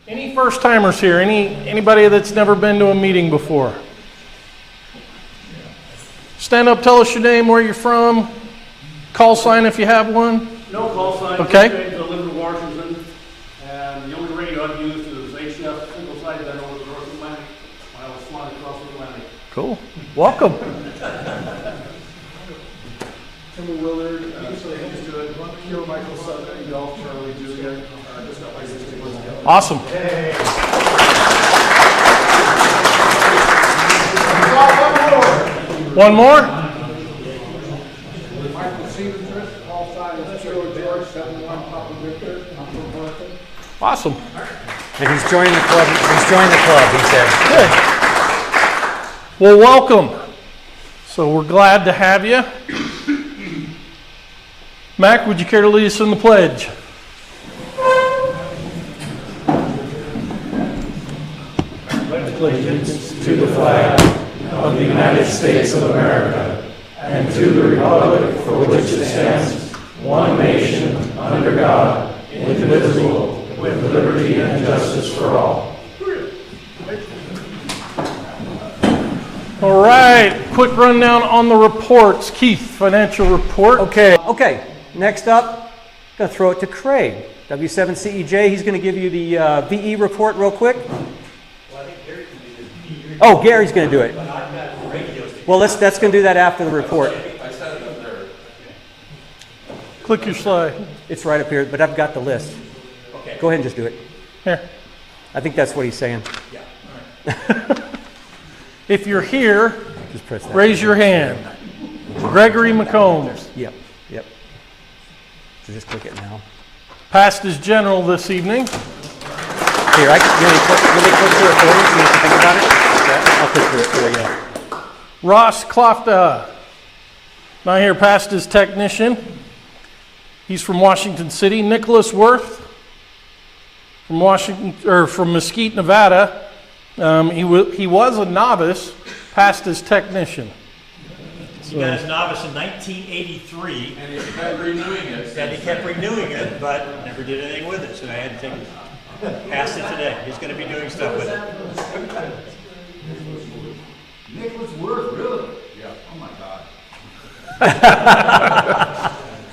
Any first timers here? Anybody that's never been to a meeting before? Stand up, tell us your name, where you're from, call sign if you have one. No call sign. Okay. I live in Washington, and the only radio I've used is HF single side that over the North Atlantic when I was flying across the Atlantic. Cool. Welcome. Timber Willard, usually he's good. Kilo Michael Sutton, Golf Charlie Juliet. Just got my 60 months ago. Awesome. Hey. One more? Michael Stevens, call sign is George 71 Papa Victor. I'm from Berkeley. Awesome. And he's joining the club. He's joined the club, he said. Good. Well, welcome. So we're glad to have you. Mac, would you care to lead us in the pledge? Allegiance to the flag of the United States of America and to the republic for which it stands, one nation, under God, indivisible, with liberty and justice for all. All right, quick rundown on the reports. Keith, financial report. Okay. Next up, going to throw it to Craig. W7CEJ, he's going to give you the VE report real quick. Oh, Gary's going to do it. Well, that's going to do that after the report. Click your slide. It's right up here, but I've got the list. Okay. Go ahead and just do it. Here. I think that's what he's saying. Yeah. All right. If you're here, Just press that. raise your hand. Gregory McCombs. Yep. So just click it now. Passed as general this evening. Here, let me click through it for you so you can think about it. I'll click through it for you. Ross Klofta. Not here, passed as technician. He's from Washington City. Nicholas Worth from Mesquite, Nevada. He was a novice, passed as technician. He got his novice in 1983. And he kept renewing it. And he kept renewing it, but never did anything with it, so I had to take it. Passed it today. He's going to be doing stuff with it. Nicholas Worth, really? Yeah. Oh my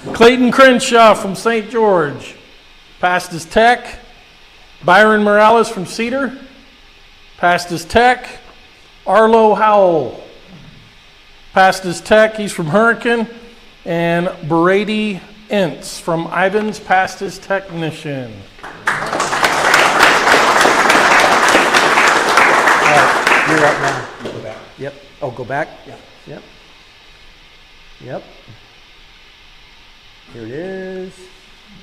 God. Clayton Crenshaw from St. George, passed as tech. Byron Morales from Cedar, passed as tech. Arlo Howell, passed as tech. He's from Hurricane. And Brady Ince from Ivans, passed as technician. You're up now. Go back. Yep. Oh, go back? Yeah. Yep. Here it is.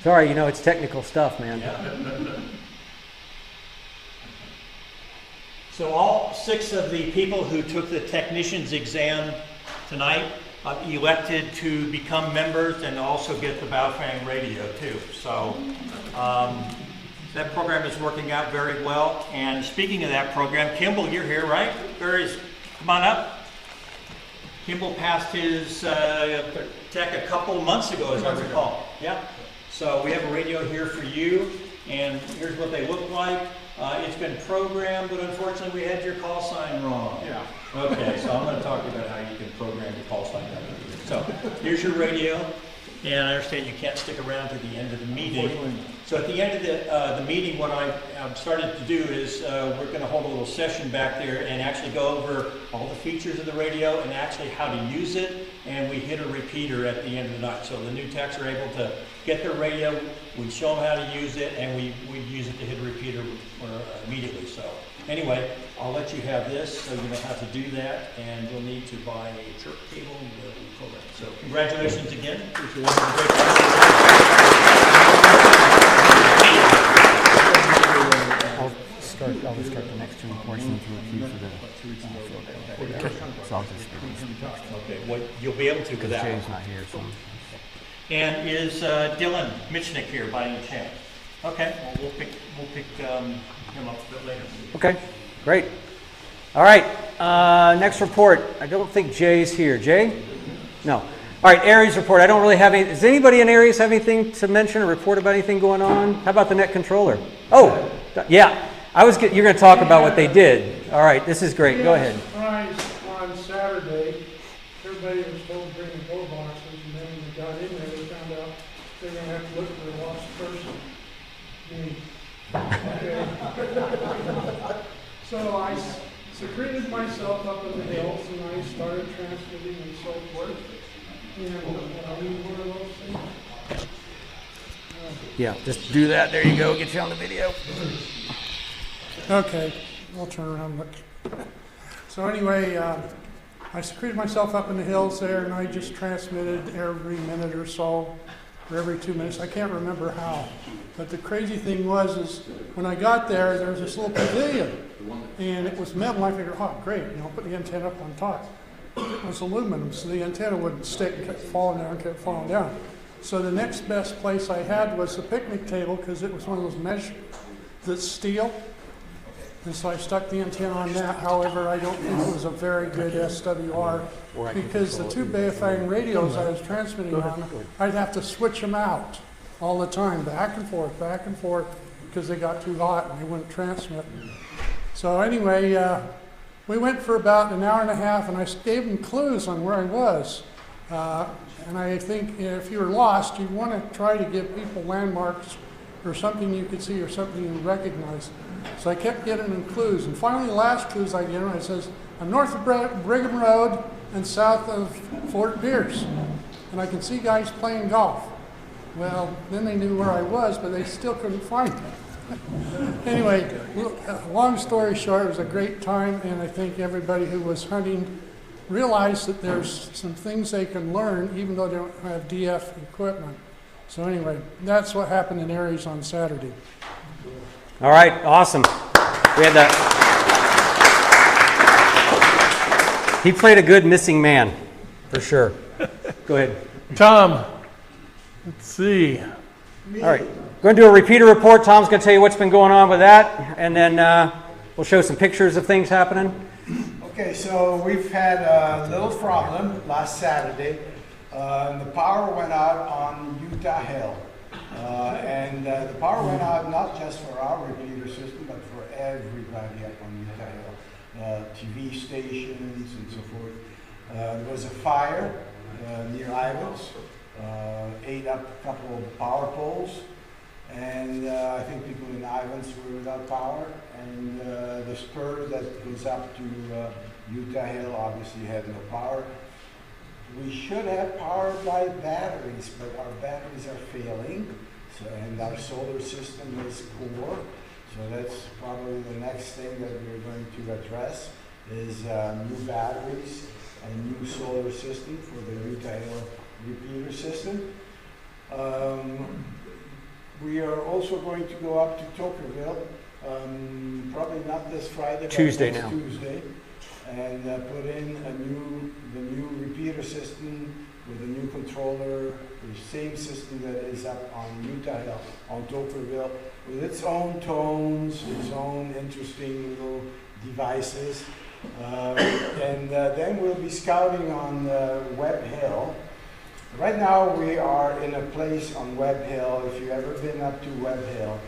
Sorry, it's technical stuff, man. Yeah. So all 6 of the people who took the technician's exam tonight elected to become members and also get the Baofeng radio too. So that program is working out very well. And speaking of that program, Kimball, you're here, right? Come on up. Kimball passed his tech a couple months ago, as I recall. Yeah. So we have a radio here for you, and here's what they look like. It's been programmed, but unfortunately we had your call sign wrong. Yeah. Okay, so I'm going to talk to you about how you can program your call sign. So here's your radio, and I understand you can't stick around to the end of the meeting. So at the end of the meeting, what I've started to do is we're going to hold a little session back there and actually go over all the features of the radio and actually how to use it. And we hit a repeater at the end of the night. So the new techs are able to get their radio, we show them how to use it, and we use it to hit a repeater immediately. So anyway, I'll let you have this so you know how to do that, and you'll need to buy a chirp cable and the program. So congratulations again. Appreciate it. I'll just start the next 2 reports and through a few for the So I'll just Okay, well, you'll be able to because that Jay's not here. So. And is Dylan Michnick here by any chance? Okay, well, we'll pick him up a bit later. Okay, great. All right, next report. I don't think Jay's here. Jay? No. All right, Aries report. I don't really have any. Does anybody in Aries have anything to mention or report about anything going on? How about the net controller? Oh, Yeah, you're going to talk about what they did. All right, this is great. Go ahead. Surprise on Saturday. Everybody was told to bring the door boxes, and then when we got in there, we found out they were going to have to look for a lost person. Me. Okay. So I secreted myself up in the hills, and I started transmitting and so forth. And I mean, one of those things. Yeah, just do that. There you go. Get you on the video. Okay, I'll turn around and look. So anyway, I secreted myself up in the hills there, and I just transmitted every minute or so, or every 2 minutes. I can't remember how. But the crazy thing is when I got there, there was this little pavilion, and it was metal. I figured, oh, great, put the antenna up on top. It was aluminum, so the antenna wouldn't stick, and kept falling down. So the next best place I had was the picnic table, because it was one of those mesh that's steel. And so I stuck the antenna on that. However, I don't think it was a very good SWR, because the two Bayfang radios I was transmitting on, I'd have to switch them out all the time, back and forth, because they got too hot and they wouldn't transmit. So anyway, we went for about an hour and a half, and I gave them clues on where I was. And I think if you were lost, you'd want to try to give people landmarks or something you could see or something you recognize. So I kept giving them clues. And finally, the last clues I gave them, I says, I'm north of Brigham Road and south of Fort Pierce. And I can see guys playing golf. Well, then they knew where I was, but they still couldn't find me. Anyway, long story short, it was a great time, and I think everybody who was hunting realized that there's some things they can learn even though they don't have DF equipment. So anyway, that's what happened in Aries on Saturday. All right, awesome. We had that. He played a good missing man, for sure. Go ahead. Tom, let's see. All right, going to do a repeater report. Tom's going to tell you what's been going on with that, and then we'll show some pictures of things happening. Okay, so we've had a little problem last Saturday. The power went out on Utah Hill. And the power went out not just for our repeater system, but for everybody up on Utah Hill. TV stations and so forth. There was a fire near Ivans, ate up a couple of power poles. And I think people in Ivans were without power. And the spur that goes up to Utah Hill obviously had no power. We should have power by batteries, but our batteries are failing. So, and our solar system is poor. So that's probably the next thing that we're going to address is new batteries and new solar system for the Utah Hill repeater system. We are also going to go up to Tokerville, probably not this Friday, Tuesday but next now. Tuesday, and put in the new repeater system with a new controller, the same system that is up on Utah Hill, on Tokerville, with its own tones, its own interesting little devices. And then we'll be scouting on Webb Hill. Right now we are in a place on Webb Hill. If you've ever been up to Webb Hill,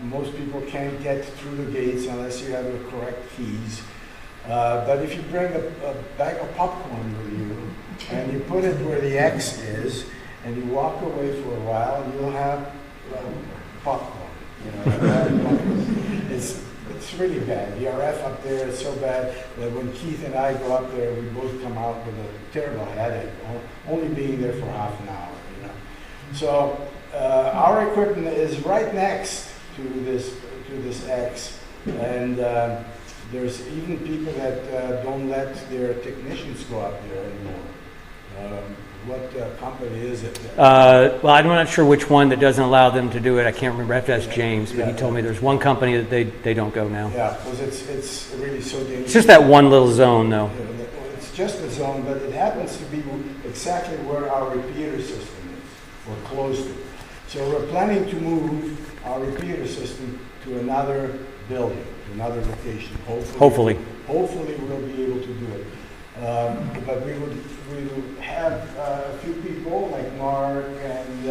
most people can't get through the gates unless you have the correct keys. But if you bring a bag of popcorn with you and you put it where the X is and you walk away for a while, you'll have popcorn. It's really bad. The RF up there is so bad that when Keith and I go up there, we both come out with a terrible headache, only being there for half an hour. So our equipment is right next to this X, and there's even people that don't let their technicians go up there anymore. What company is it? Well, I'm not sure which one that doesn't allow them to do it. I can't remember. I have to ask James, but he told me there's one company that they don't go now. Yeah, because it's really so dangerous. It's just that one little zone, though. It's just a zone, but it happens to be exactly where our repeater system is, or close to it. So we're planning to move our repeater system to another building, to another location. Hopefully we'll be able to do it. But we will have a few people like Mark and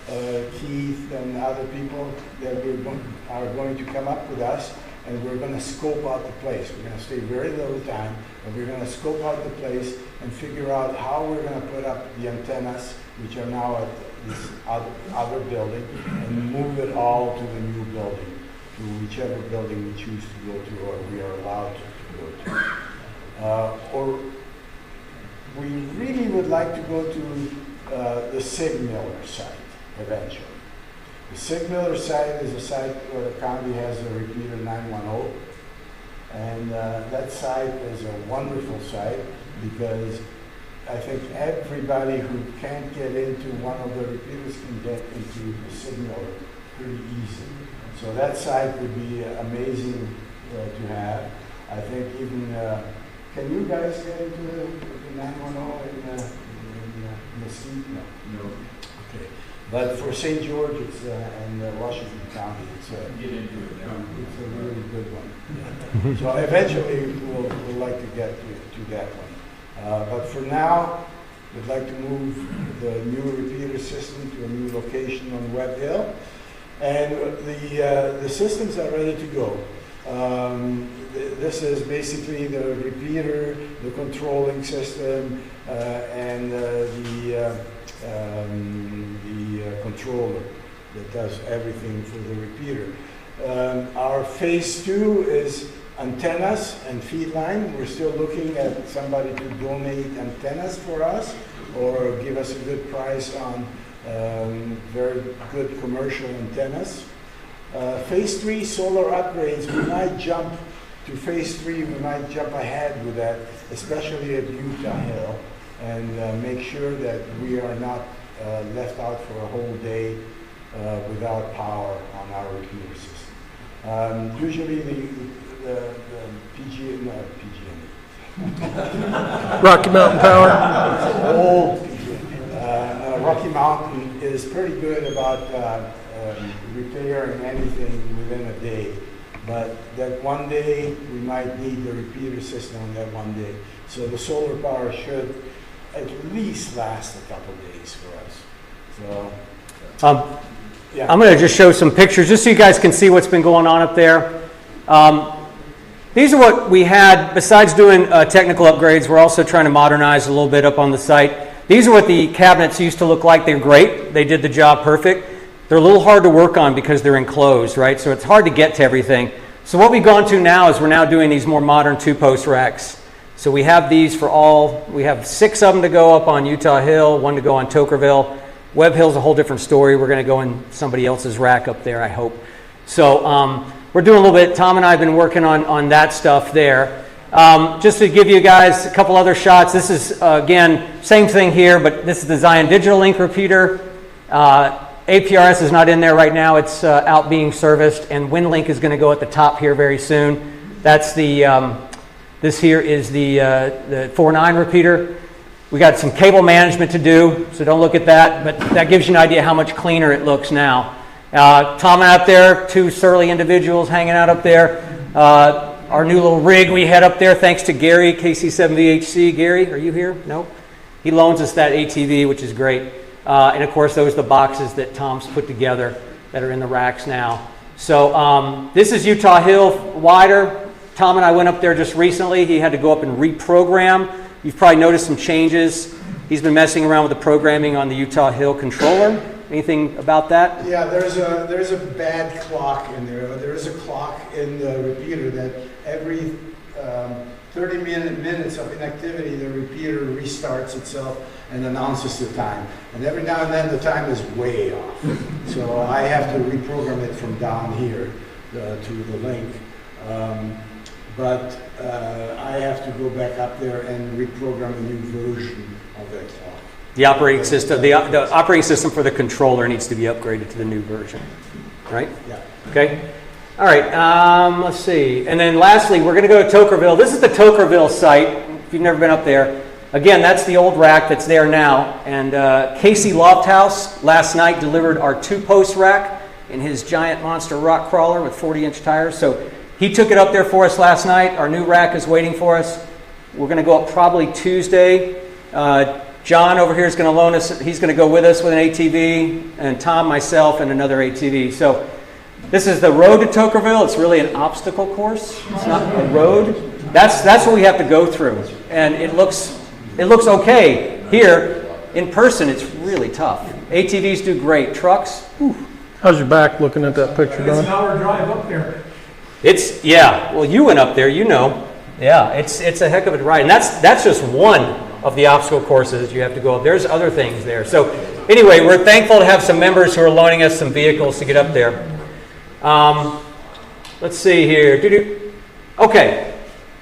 Keith and other people that are going to come up with us, and we're going to scope out the place. We're going to stay very little time, and we're going to scope out the place and figure out how we're going to put up the antennas, which are now at this other building, and move it all to the new building, to whichever building we choose to go to, or we are allowed to go to. Or we really would like to go to the Sig Miller site eventually. The Sig Miller site is a site where the county has a repeater 910, and that site is a wonderful site because I think everybody who can't get into one of the repeaters can get into the Sig Miller pretty easy. So that site would be amazing to have. I think even, can you guys get into the 910 in the seat? No. Okay. But for St. George and Washington County, it's a really good one. So eventually we'll like to get to that one. But for now, we'd like to move the new repeater system to a new location on Webb Hill. And the systems are ready to go. This is basically the repeater, the controlling system, and the controller that does everything for the repeater. Our phase 2 is antennas and feed line. We're still looking at somebody to donate antennas for us or give us a good price on very good commercial antennas. Phase 3 solar upgrades, we might jump to phase 3, we might jump ahead with that, especially at Utah Hill, and make sure that we are not left out for a whole day without power on our repeater system. Usually the PG&E, Rocky Mountain Power. old PG&E. Rocky Mountain is pretty good about repairing anything within a day. But that one day, we might need the repeater system on that one day. So the solar power should at least last a couple days for us. So, yeah. I'm going to just show some pictures just so you guys can see what's been going on up there. These are what we had. Besides doing technical upgrades, we're also trying to modernize a little bit up on the site. These are what the cabinets used to look like. They're great. They did the job perfect. They're a little hard to work on because they're enclosed, right? So it's hard to get to everything. So what we've gone to now is we're now doing these more modern 2-post racks. So we have these for all, we have 6 of them to go up on Utah Hill, 1 to go on Tokerville. Webb Hill's a whole different story. We're going to go in somebody else's rack up there, I hope. So we're doing a little bit, Tom and I have been working on that stuff there. Just to give you guys a couple other shots, this is, again, same thing here, but this is the Zion Digital Link repeater. APRS is not in there right now. It's out being serviced, and WinLink is going to go at the top here very soon. That's the, this here is the 4.9 repeater. We got some cable management to do, so don't look at that, but that gives you an idea how much cleaner it looks now. Tom out there, 2 surly individuals hanging out up there. Our new little rig we had up there, thanks to Gary, KC7VHC. Gary, are you here? No? He loans us that ATV, which is great. And of course, those are the boxes that Tom's put together that are in the racks now. So this is Utah Hill wider. Tom and I went up there just recently. He had to go up and reprogram. You've probably noticed some changes. He's been messing around with the programming on the Utah Hill controller. Anything about that? Yeah, there's a bad clock in there. There is a clock in the repeater that every 30 minutes of inactivity, the repeater restarts itself and announces the time. And every now and then the time is way off. So I have to reprogram it from down here to the link. But I have to go back up there and reprogram a new version of that clock. The operating system, the operating system for the controller needs to be upgraded to the new version, right? Yeah. Okay. All right. Let's see. And then lastly, we're going to go to Tokerville. This is the Tokerville site. If you've never been up there, again, that's the old rack that's there now. And Casey Lofthouse last night delivered our 2-post rack in his giant monster rock crawler with 40-inch tires. So he took it up there for us last night. Our new rack is waiting for us. We're going to go up probably Tuesday. John over here is going to loan us, he's going to go with us with an ATV, and Tom, myself, and another ATV. So this is the road to Tokerville. It's really an obstacle course. It's not a road. That's what we have to go through. And it looks okay here. In person, it's really tough. ATVs do great. Trucks, whew. How's your back looking at that picture, It's an Don? hour drive up there. Yeah, well, you went up there, you know. Yeah, it's a heck of a ride. And that's just one of the obstacle courses you have to go up. There's other things there. So anyway, we're thankful to have some members who are loaning us some vehicles to get up there. Let's see here. Okay.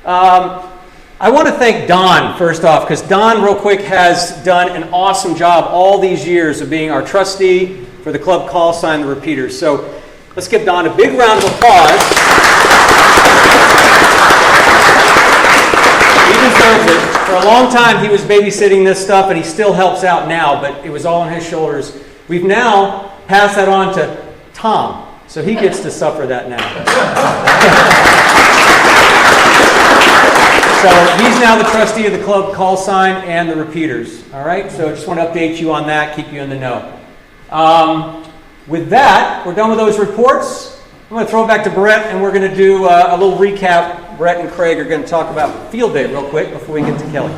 I want to thank Don, first off, because Don, real quick, has done an awesome job all these years of being our trustee for the club call sign, the repeaters. So let's give Don a big round of applause. He deserves it. For a long time, he was babysitting this stuff, and he still helps out now, but it was all on his shoulders. We've now passed that on to Tom, so he gets to suffer that now. So he's now the trustee of the club call sign and the repeaters. All right, so I just want to update you on that, keep you in the know. With that, we're done with those reports. I'm going to throw it back to Brett, and we're going to do a little recap. Brett and Craig are going to talk about field day real quick before we get to Kelly.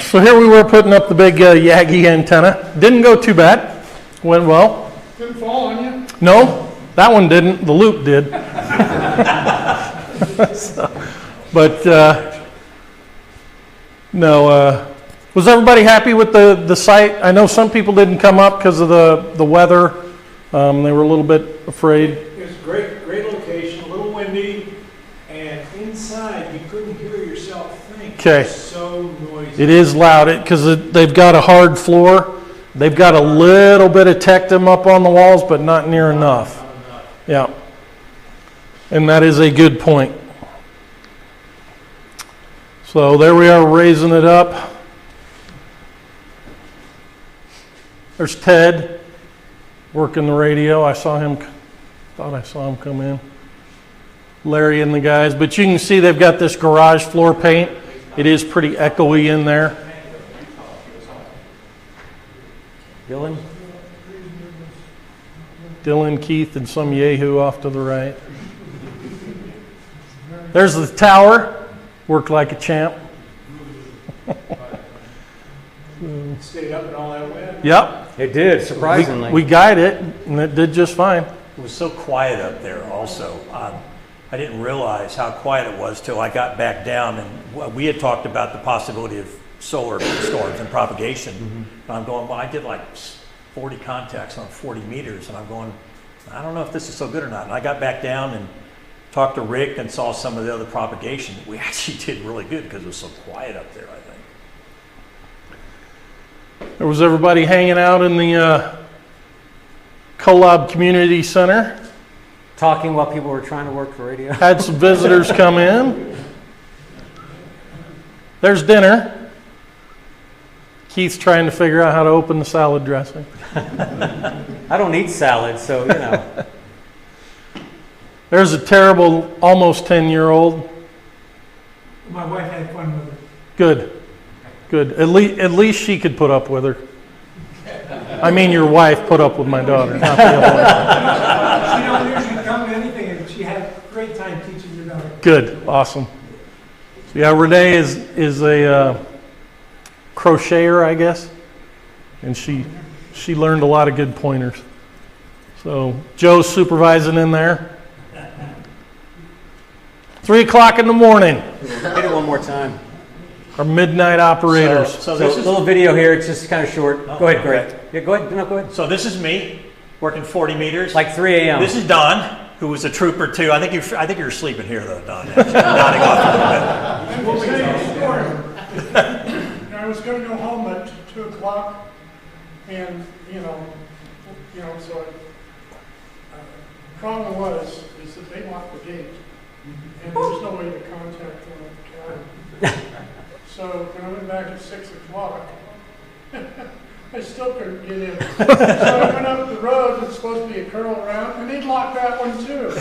So here we were putting up the big Yagi antenna. Didn't go too bad. Went well. Didn't fall on you? No, that one didn't. The loop did. Was everybody happy with the site? I know some people didn't come up because of the weather. They were a little bit afraid. It was a great location, a little windy, and inside you couldn't hear yourself think. Okay. It was so noisy. It is loud because they've got a hard floor. They've got a little bit of tectum up on the walls, but not near enough. Not enough. Yeah. And that is a good point. So there we are raising it up. There's Ted working the radio. Thought I saw him come in. Larry and the guys. But you can see they've got this garage floor paint. It is pretty echoey in there. Dylan, Keith, and some yahoo off to the right. There's the tower. Worked like a champ. Stayed up and all that wind. Yep. It did, surprisingly. We guided it, and it did just fine. It was so quiet up there also. I didn't realize how quiet it was till I got back down, and we had talked about the possibility of solar storms and propagation. And I'm going, well, I did like 40 contacts on 40 meters, and I'm going, I don't know if this is so good or not. And I got back down and talked to Rick and saw some of the other propagation. We actually did really good because it was so quiet up there, I think. There was everybody hanging out in the Collab Community Center. Talking while people were trying to work the radio. Had some visitors come in. There's dinner. Keith's trying to figure out how to open the salad dressing. I don't eat salad, so, you know. There's a terrible, almost 10-year-old. My wife had fun with it. Good. At least she could put up with her. I mean, your wife put up with my daughter, not the other way. She don't usually come to anything, and she had a great time teaching your daughter. Good, awesome. So yeah, Renee is a crocheter, I guess, and she learned a lot of good pointers. So Joe's supervising in there. 3 o'clock in the morning. Hit it one more time. Our midnight operators. So So this a is little video here. It's just kind of short. Oh, Go ahead, Greg. okay. Yeah, go ahead. No, go ahead. So this is me working 40 meters. Like 3 a.m. This is Don, who was a trooper too. I think you're sleeping here though, Don. Actually. Nodding off a little bit. I was going to go home at 2 o'clock, and so the problem is that they locked the gate, and there was no way to contact them at the cabin. So when I went back at 6 o'clock, I still couldn't get in. So I went up the road. It's supposed to be a curl around, and they'd locked that one too.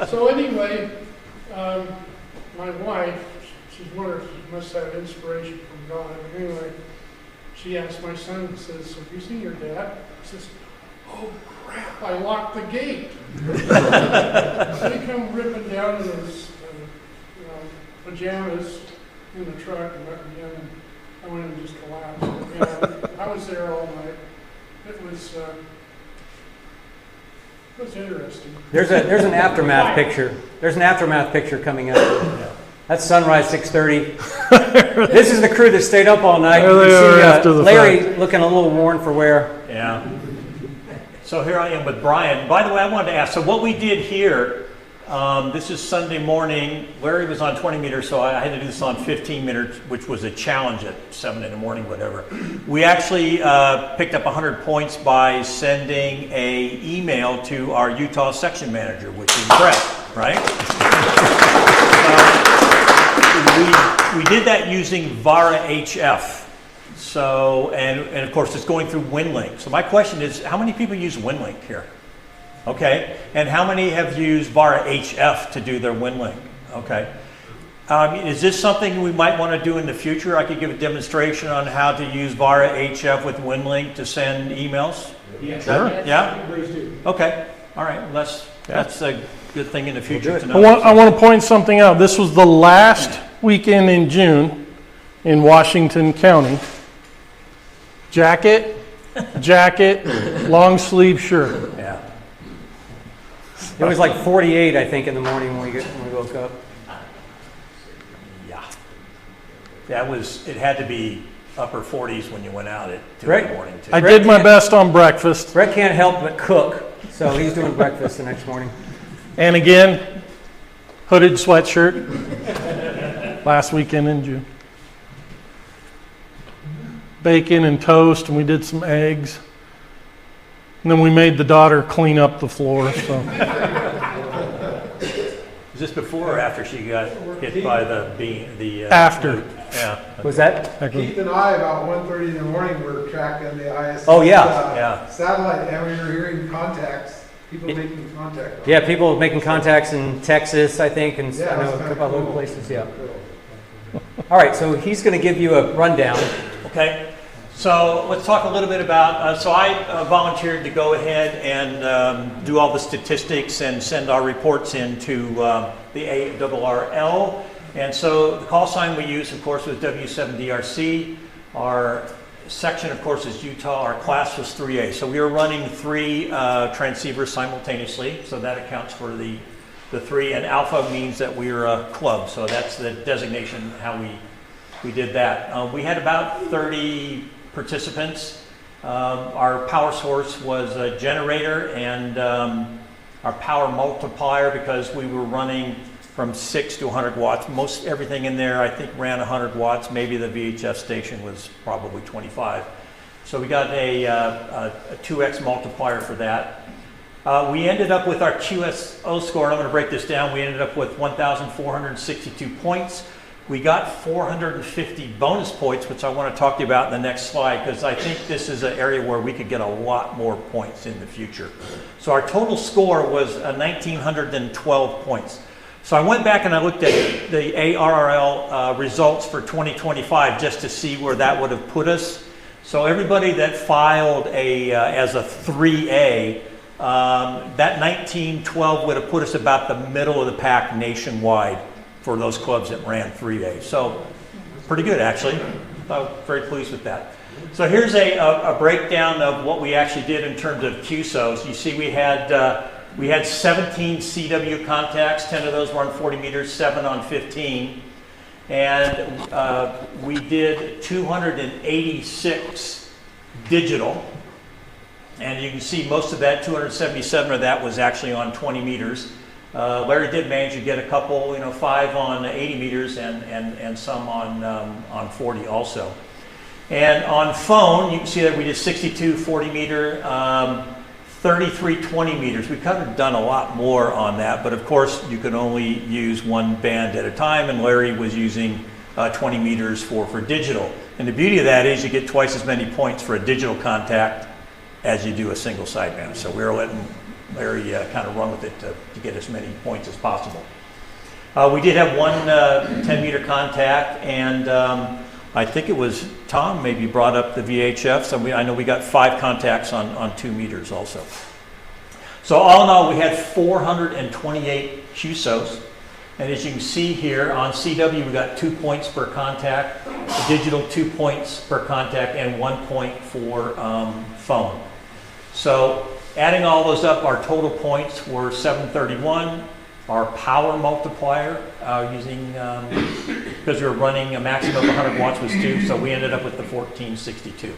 So anyway, my wife she's wondering if she must have inspiration from God. Anyway, she asked my son, says, have you seen your dad? He says, oh crap, I locked the gate. So he come ripping down in his pajamas in the truck and let me in, and I went and just collapsed. I was there all night. It was interesting. There's an aftermath picture. There's an aftermath picture coming up. That's sunrise 6:30. This is the crew that stayed up all night. There they You are see, after the Larry fact. looking a little worn for wear. Yeah. So here I am with Brian. By the way, I wanted to ask, so what we did here, this is Sunday morning. Larry was on 20 meters, so I had to do this on 15 meters, which was a challenge at 7 in the morning, whatever. We actually picked up 100 points by sending a email to our Utah section manager, which is Brett, right? We did that using VARA HF. So, and of course it's going through WinLink. So my question is, how many people use WinLink here? Okay, and how many have used VARA HF to do their WinLink? Okay. Is this something we might want to do in the future? I could give a demonstration on how to use VARA HF with WinLink to send emails? Sure. Yeah? Okay, all right, well, that's a good thing in the future to know. I want to point something out. This was the last weekend in June in Washington County. Jacket, long sleeve shirt. Yeah. It was like 48, I think, in the morning when we woke up. Yeah. It had to be upper 40s when you went out at 2 in Right. the morning too. I did my best on breakfast. Brett can't help but cook, so he's doing breakfast the next morning. And again, hooded sweatshirt. Last weekend in June. Bacon and toast, and we did some eggs. And then we made the daughter clean up the floor. So Is this before or after she got hit by the beam? After. Yeah. Was that? Keith and I, about 1:30 in the morning, were tracking the ISS Oh, yeah. Yeah. satellite, and we were hearing contacts, people making contact. Yeah, people making contacts in Texas, I think, and Yeah, I know that's a kinda couple other cool. places, yeah. All right, so he's going to give you a rundown. Okay. So let's talk a little bit about, so I volunteered to go ahead and do all the statistics and send our reports in to the ARRL. And so the call sign we use, of course, was W7DRC. Our section, of course, is Utah. Our class was 3A. So we were running 3 transceivers simultaneously. So that accounts for the 3. And alpha means that we're a club. So that's the designation, how we did that. We had about 30 participants. Our power source was a generator and our power multiplier, because we were running from 6 to 100 watts. Most everything in there, I think, ran 100 watts. Maybe the VHF station was probably 25. So we got a 2x multiplier for that. We ended up with our QSO score, and I'm going to break this down. We ended up with 1,462 points. We got 450 bonus points, which I want to talk to you about in the next slide, because I think this is an area where we could get a lot more points in the future. So our total score was 1,912 points. So I went back and I looked at the ARRL results for 2025 just to see where that would have put us. So everybody that filed as a 3A, that 1912 would have put us about the middle of the pack nationwide for those clubs that ran 3A. So pretty good, actually. I'm very pleased with that. So here's a breakdown of what we actually did in terms of QSOs. You see we had 17 CW contacts. 10 of those were on 40 meters, 7 on 15. And we did 286 digital. And you can see most of that, 277 of that was actually on 20 meters. Larry did manage to get a couple, 5 on 80 meters and some on 40 also. And on phone, you can see that we did 62 40 meter, 33 20 meters. We could have done a lot more on that, but of course you could only use one band at a time, and Larry was using 20 meters for digital. And the beauty of that is you get twice as many points for a digital contact as you do a single sideband. So we were letting Larry kind of run with it to get as many points as possible. We did have one 10-meter contact, and I think it was Tom maybe brought up the VHF, so I know we got 5 contacts on 2 meters also. So all in all, we had 428 QSOs, and as you can see here on CW, we got 2 points per contact, digital 2 points per contact, and 1 point for phone. So adding all those up, our total points were 731. Our power multiplier using, because we were running a maximum of 100 watts was 2, so we ended up with the 1462.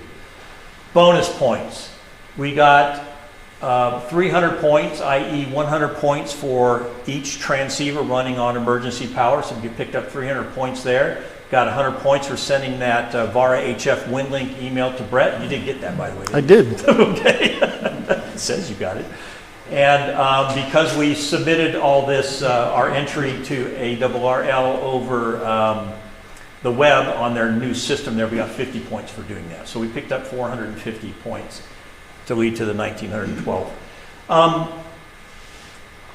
Bonus points. We got 300 points, i.e. 100 points for each transceiver running on emergency power, so you picked up 300 points there. Got 100 points for sending that VARA HF WinLink email to Brett. You did get that, by the way. I did. Okay. It says you got it. And because we submitted all this, our entry to ARRL over the web on their new system there, we got 50 points for doing that. So we picked up 450 points to lead to the 1912.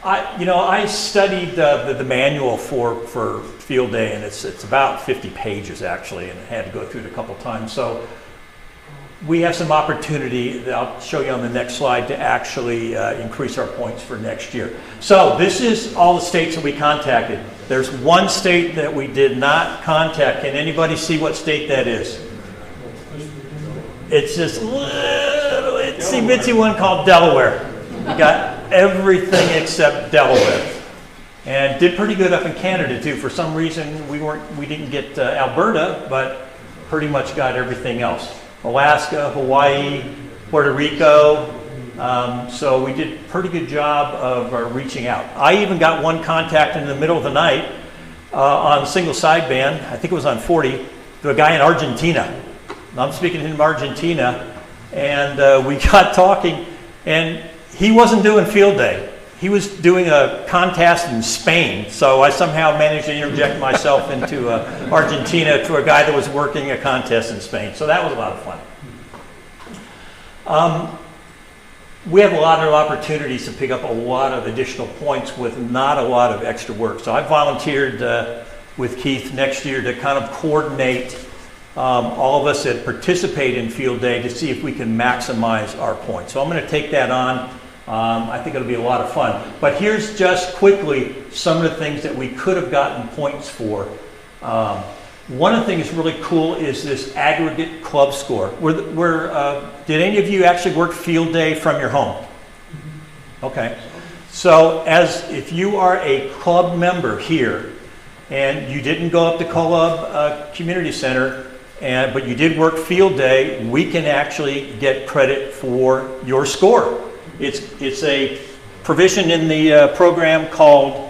I studied the manual for field day, and it's about 50 pages actually, and I had to go through it a couple times. So we have some opportunity that I'll show you on the next slide to actually increase our points for next year. So this is all the states that we contacted. There's one state that we did not contact. Can anybody see what state that is? It's this little itsy bitsy one called Delaware. We got everything except Delaware, and did pretty good up in Canada too. For some reason we didn't get Alberta, but pretty much got everything else. Alaska, Hawaii, Puerto Rico. So we did a pretty good job of reaching out. I even got one contact in the middle of the night on single sideband. I think it was on 40 to a guy in Argentina. I'm speaking to him in Argentina, and we got talking, and he wasn't doing field day. He was doing a contest in Spain, so I somehow managed to interject myself into Argentina to a guy that was working a contest in Spain. So that was a lot of fun. We have a lot of opportunities to pick up a lot of additional points with not a lot of extra work. So I volunteered with Keith next year to kind of coordinate all of us that participate in field day to see if we can maximize our points. So I'm going to take that on. I think it'll be a lot of fun. But here's just quickly some of the things that we could have gotten points for. One of the things that's really cool is this aggregate club score. Did any of you actually work field day from your home? Okay. So if you are a club member here and you didn't go up to Club Community Center, but you did work field day, we can actually get credit for your score. It's a provision in the program called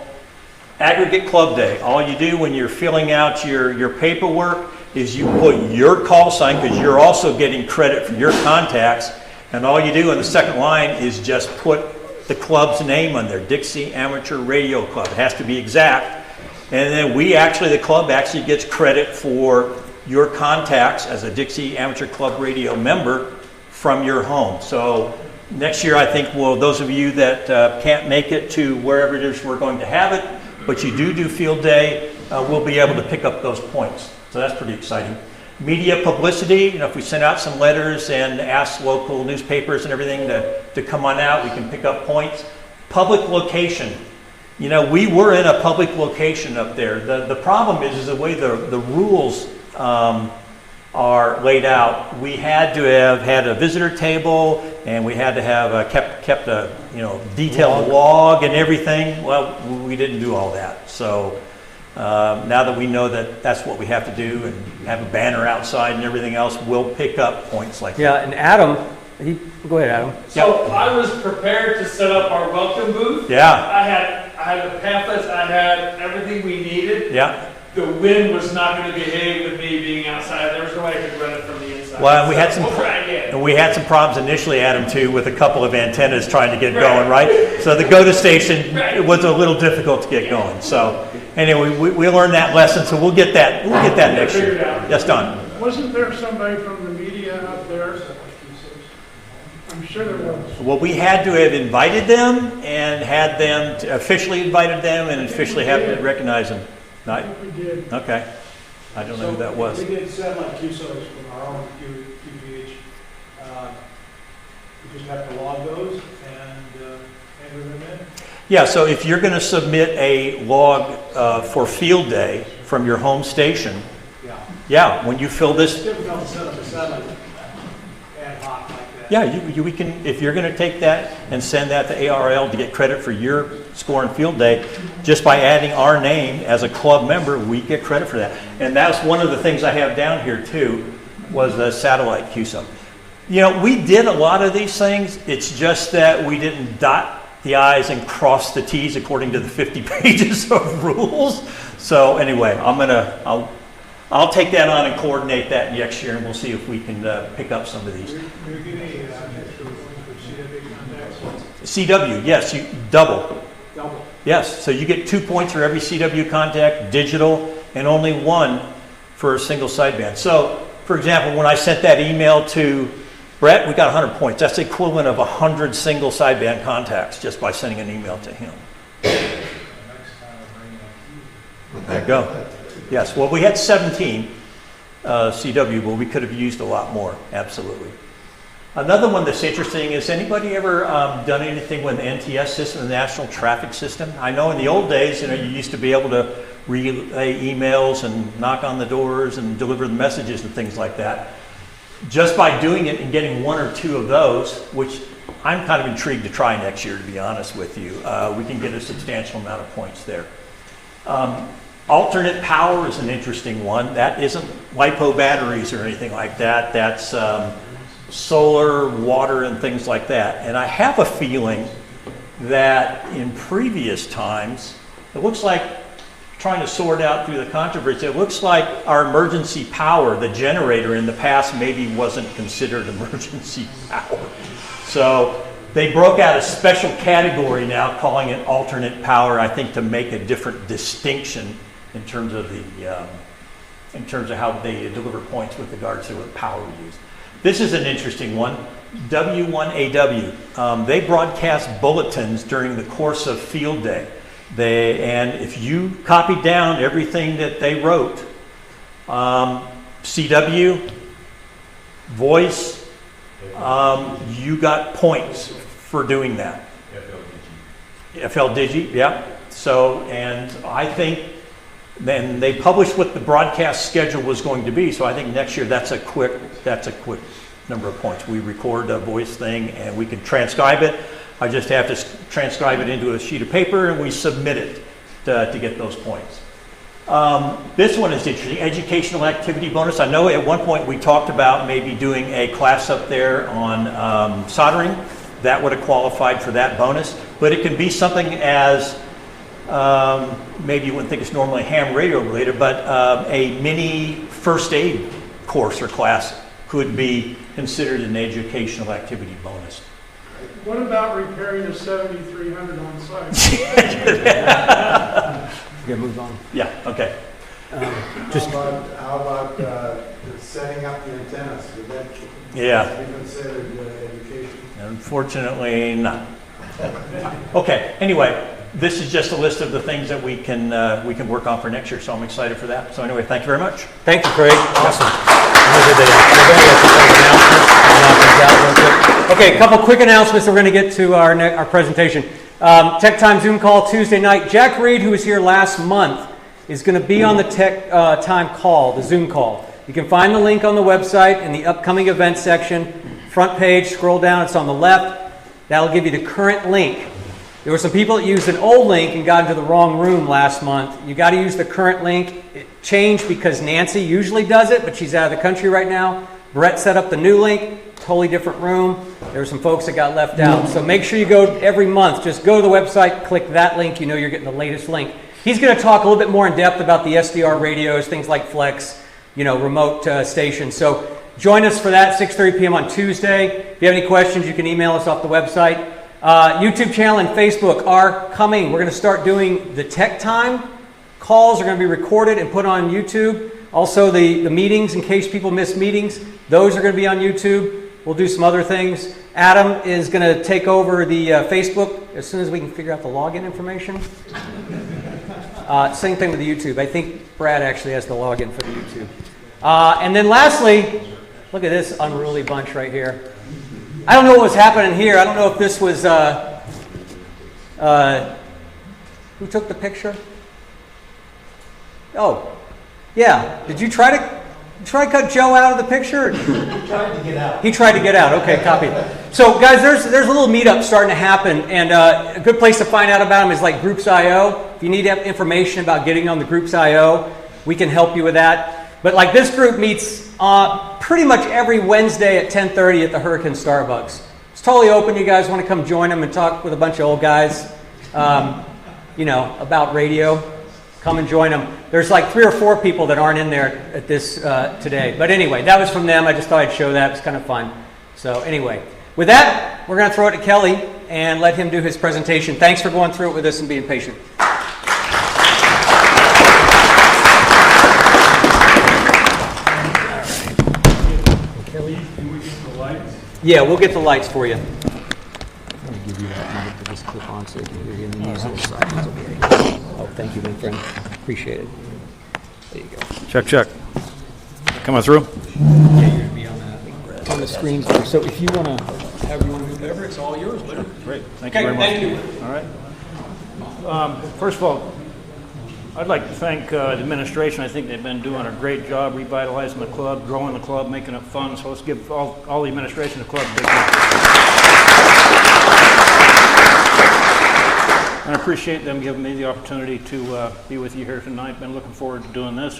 Aggregate Club Day. All you do when you're filling out your paperwork is you put your call sign, because you're also getting credit for your contacts, and all you do on the second line is just put the club's name on there, Dixie Amateur Radio Club. It has to be exact. And then the club actually gets credit for your contacts as a Dixie Amateur Club Radio member from your home. So next year, I think, those of you that can't make it to wherever it is we're going to have it, but you do field day, we'll be able to pick up those points. So that's pretty exciting. Media publicity, if we send out some letters and ask local newspapers and everything to come on out, we can pick up points. Public location. We were in a public location up there. The problem is the way the rules are laid out. We had to have had a visitor table, and we had to have kept a detailed log and everything. Well, we didn't do all that. So now that we know that that's what we have to do and have a banner outside and everything else, we'll pick up points like that. Yeah, and Adam, go ahead, Adam. So I was prepared to set up our welcome booth. Yeah. I had the pamphlets, I had everything we needed. Yeah. The wind was not going to behave with me being outside. There was no way I could run it from the inside. Well, we had some problems initially, Adam, too, with a couple of antennas trying to get going, right? So the go-to station, it was a little difficult to get going. So anyway, we learned that lesson, so we'll get that next year. Yes, Don. Wasn't there somebody from the media up there? I'm sure there was. Well, we had to have invited them and had them, officially invited them and officially have to recognize them. Not, We did. okay. I don't know who that was. We did satellite QSOs from our own QPH. We just have to log those and enter them in. Yeah, so if you're going to submit a log for field day from your home station, yeah, when you fill It's this, difficult to set up a satellite ad hoc like that. yeah, we can, if you're going to take that and send that to ARL to get credit for your score in field day, just by adding our name as a club member, we get credit for that. And that's one of the things I have down here too, was the satellite QSO. You know, we did a lot of these things. It's just that we didn't dot the I's and cross the T's according to the 50 pages of rules. So anyway, I'll take that on and coordinate that next year, and we'll see if we can pick up some of these. Do we get any extra points for CW contacts? CW, yes, you double. Double. Yes, so you get 2 points for every CW contact, digital, and only 1 for a single sideband. So, for example, when I sent that email to Brett, we got 100 points. That's the equivalent of 100 single sideband contacts just by sending an email to him. There you go. Yes, well, we had 17 CW, but we could have used a lot more, absolutely. Another one that's interesting is, anybody ever done anything with the NTS system, the National Traffic System? I know in the old days, you know, you used to be able to relay emails and knock on the doors and deliver the messages and things like that. Just by doing it and getting 1 or 2 of those, which I'm kind of intrigued to try next year, to be honest with you, we can get a substantial amount of points there. Alternate power is an interesting one. That isn't LiPo batteries or anything like that. That's solar, water, and things like that. And I have a feeling that in previous times, it looks like, trying to sort out through the controversy, it looks like our emergency power, the generator in the past, maybe wasn't considered emergency power. So they broke out a special category now, calling it alternate power, I think to make a different distinction in terms of how they deliver points with regards to what power we use. This is an interesting one. W1AW. They broadcast bulletins during the course of field day. And if you copied down everything that they wrote, CW, voice, you got points for doing that. FLDigi, yeah. So, and I think then they published what the broadcast schedule was going to be. So I think next year that's a quick number of points. We record a voice thing and we can transcribe it. I just have to transcribe it into a sheet of paper and we submit it to get those points. This one is interesting, educational activity bonus. I know at one point we talked about maybe doing a class up there on soldering. That would have qualified for that bonus, but it can be something as, maybe you wouldn't think it's normally ham radio related, but a mini first aid course or class could be considered an educational activity bonus. What about repairing a 7300 on site? Okay, move on. Yeah, okay. How about setting up the antennas? Would that Yeah. be considered education? Unfortunately, not. Okay, anyway, this is just a list of the things that we can work on for next year, so I'm excited for that. So anyway, thank you very much. Thank you, Craig. Awesome. Okay, a couple quick announcements. We're going to get to our presentation. Tech Time Zoom call Tuesday night. Jack Reed, who was here last month, is going to be on the Tech Time call, the Zoom call. You can find the link on the website in the upcoming events section. Front page, scroll down, it's on the left. That'll give you the current link. There were some people that used an old link and got into the wrong room last month. You got to use the current link. It changed because Nancy usually does it, but she's out of the country right now. Brett set up the new link, totally different room. There were some folks that got left out. So make sure you go every month. Just go to the website, click that link. You know you're getting the latest link. He's going to talk a little bit more in depth about the SDR radios, things like Flex, remote stations. So join us for that, 6:30 p.m. on Tuesday. If you have any questions, you can email us off the website. YouTube channel and Facebook are coming. We're going to start doing the Tech Time calls are going to be recorded and put on YouTube. Also, the meetings, in case people miss meetings, those are going to be on YouTube. We'll do some other things. Adam is going to take over the Facebook as soon as we can figure out the login information. Same thing with the YouTube. I think Brad actually has the login for the YouTube. And then lastly, look at this unruly bunch right here. I don't know what was happening here. I don't know if this was... who took the picture? Oh, yeah. Did you try to cut Joe out of the picture? He tried to get out. He tried to get out. Okay, copy. So, guys, there's a little meetup starting to happen, and a good place to find out about them is like Groups.io. If you need information about getting on the Groups.io, we can help you with that. But like this group meets pretty much every Wednesday at 10:30 at the Hurricane Starbucks. It's totally open. You guys want to come join them and talk with a bunch of old guys, about radio? Come and join them. There's like 3 or 4 people that aren't in there at this today. But anyway, that was from them. I just thought I'd show that. It's kind of fun. So anyway, with that, we're going to throw it to Kelly and let him do his presentation. Thanks for going through it with us and being patient. Kelly, can we get the lights? Yeah, we'll get the lights for you. I'm going to give you that mic to just clip on so you can hear you in the music side. Oh, thank you, my friend. Appreciate it. There you go. Check. Coming through? Yeah, you're going to be on the screen. So if you want to, however you want to do Whatever, it's all yours, buddy. Great, thank Okay, you very much. thank you. All right. First of all, I'd like to thank the administration. I think they've been doing a great job revitalizing the club, growing the club, making it fun. So let's give all the administration of the club a big hand. And I appreciate them giving me the opportunity to be with you here tonight. Been looking forward to doing this.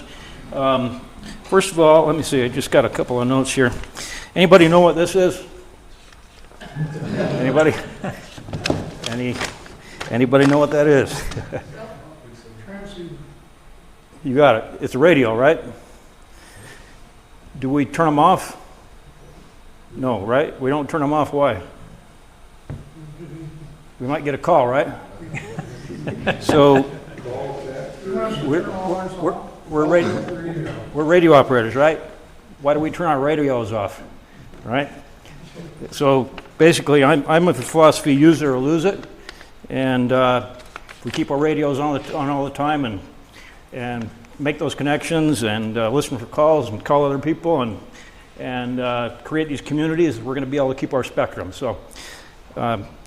First of all, let me see. I just got a couple of notes here. Anybody know what this is? Anybody? Anybody know what that is? You got it. It's a radio, right? Do we turn them off? No, right? We don't turn them off. Why? We might get a call, right? So we're radio operators, right? Why do we turn our radios off, right? So basically, I'm of the philosophy: use it or lose it, and we keep our radios on all the time and make those connections and listen for calls and call other people and create these communities. We're going to be able to keep our spectrum. So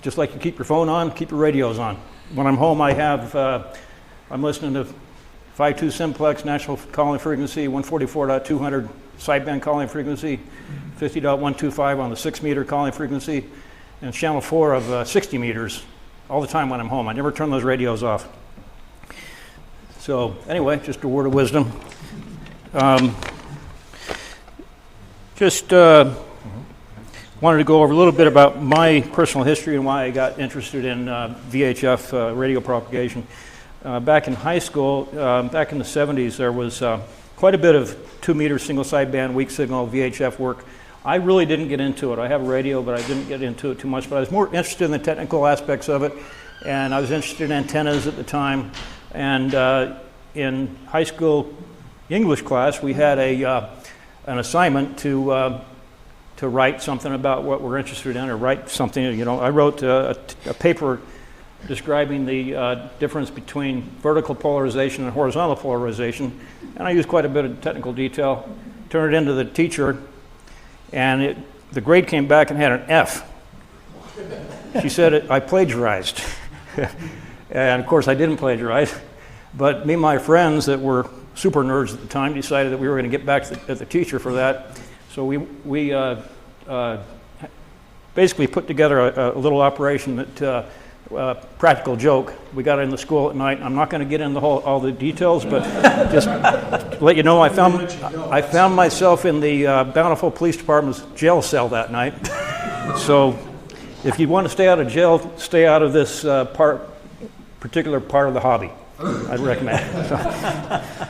just like you keep your phone on, keep your radios on. When I'm home, I'm listening to 5.2 simplex national calling frequency, 144.200 sideband calling frequency, 50.125 on the 6-meter calling frequency, and channel 4 of 60 meters all the time when I'm home. I never turn those radios off. So anyway, just a word of wisdom. Wanted to go over a little bit about my personal history and why I got interested in VHF radio propagation. Back in high school, back in the 70s, there was quite a bit of 2-meter single sideband weak signal VHF work. I really didn't get into it. I have a radio, but I didn't get into it too much. But I was more interested in the technical aspects of it, and I was interested in antennas at the time. And in high school English class, we had an assignment to write something about what we're interested in, or write something. I wrote a paper describing the difference between vertical polarization and horizontal polarization, and I used quite a bit of technical detail. Turned it into the teacher, and the grade came back and had an F. She said I plagiarized, and of course I didn't plagiarize. But me and my friends that were super nerds at the time decided that we were going to get back at the teacher for that. So we basically put together a little operation that practical joke. We got in the school at night. I'm not going to get into all the details, but just to let you know, I found myself in the Bountiful Police Department's jail cell that night. So if you want to stay out of jail, stay out of this particular part of the hobby. I'd recommend it.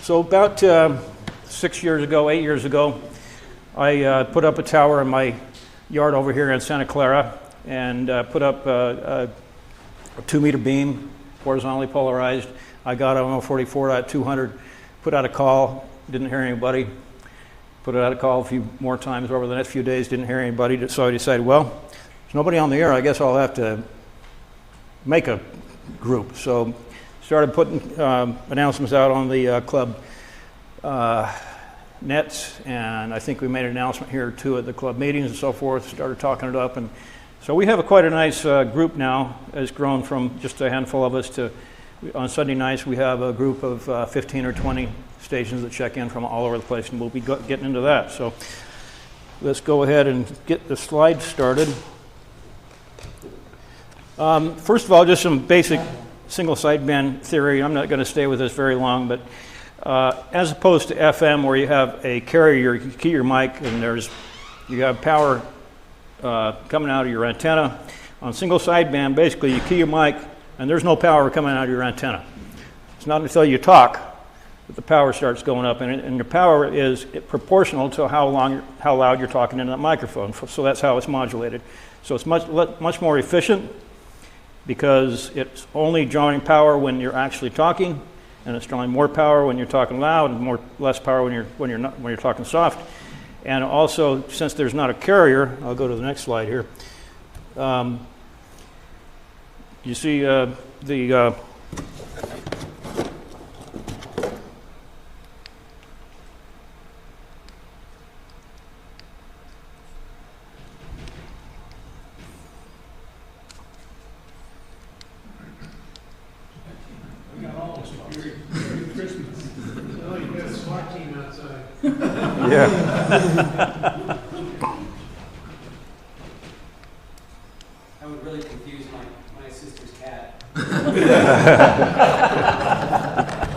So about 8 years ago, I put up a tower in my yard over here in Santa Clara and put up a 2-meter beam, horizontally polarized. I got on 44.200, put out a call didn't hear anybody. Put it out a call a few more times over the next few days, didn't hear anybody. So I decided, well, there's nobody on the air, I guess I'll have to make a group. So started putting announcements out on the club nets, and I think we made an announcement here too at the club meetings and so forth, started talking it up. And so we have quite a nice group now. It's grown from just a handful of us to, on Sunday nights, we have a group of 15 or 20 stations that check in from all over the place, and we'll be getting into that. So let's go ahead and get the slide started. First of all, just some basic single sideband theory. I'm not going to stay with this very long, but as opposed to FM, where you have a carrier, you key your mic, and you have power coming out of your antenna. On single sideband, basically you key your mic, and there's no power coming out of your antenna. It's not until you talk that the power starts going up, and your power is proportional to how loud you're talking into that microphone. So that's how it's modulated. So it's much more efficient because it's only drawing power when you're actually talking, and it's drawing more power when you're talking loud, and less power when you're talking soft. And also, since there's not a carrier, I'll go to the next slide here. You see the yeah. That would really confuse my sister's cat. You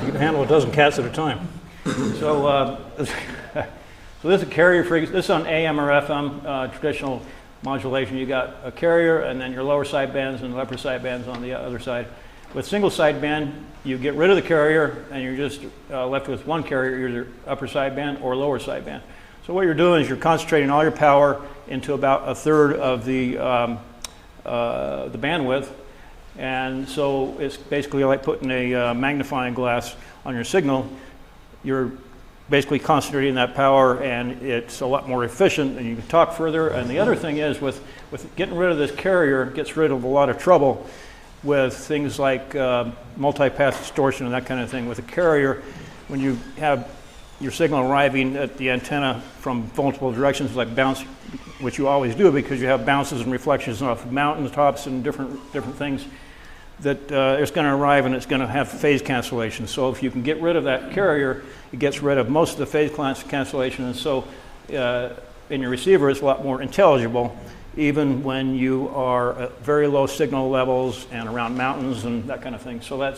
can handle a dozen cats at a time. So, so this is a carrier frequency. This is on AM or FM traditional modulation. You got a carrier, and then your lower sidebands and upper sidebands on the other side. With single sideband, you get rid of the carrier, and you're just left with one carrier, either upper sideband or lower sideband. So what you're doing is you're concentrating all your power into about a third of the bandwidth, and so it's basically like putting a magnifying glass on your signal. You're basically concentrating that power, and it's a lot more efficient, and you can talk further. And the other thing is, with getting rid of this carrier, it gets rid of a lot of trouble with things like multipath distortion and that kind of thing. With a carrier, when you have your signal arriving at the antenna from multiple directions, like bounce, which you always do because you have bounces and reflections off mountain tops and different things, that it's going to arrive and it's going to have phase cancellation. So if you can get rid of that carrier, it gets rid of most of the phase cancellation, and so in your receiver it's a lot more intelligible, even when you are at very low signal levels and around mountains and that kind of thing. So that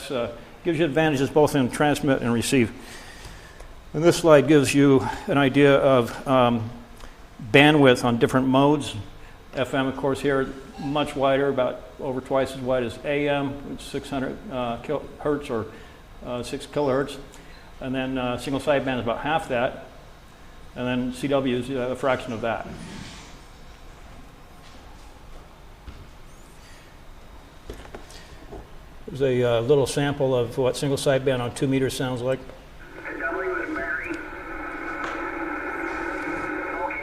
gives you advantages both in transmit and receive. And this slide gives you an idea of bandwidth on different modes. FM, of course, here much wider, about over twice as wide as AM, it's 600 hertz or 6 kilohertz. And then single sideband is about half that. And then CW is a fraction of that. There's a little sample of what single sideband on 2 meters sounds like. W is Mary. Okay,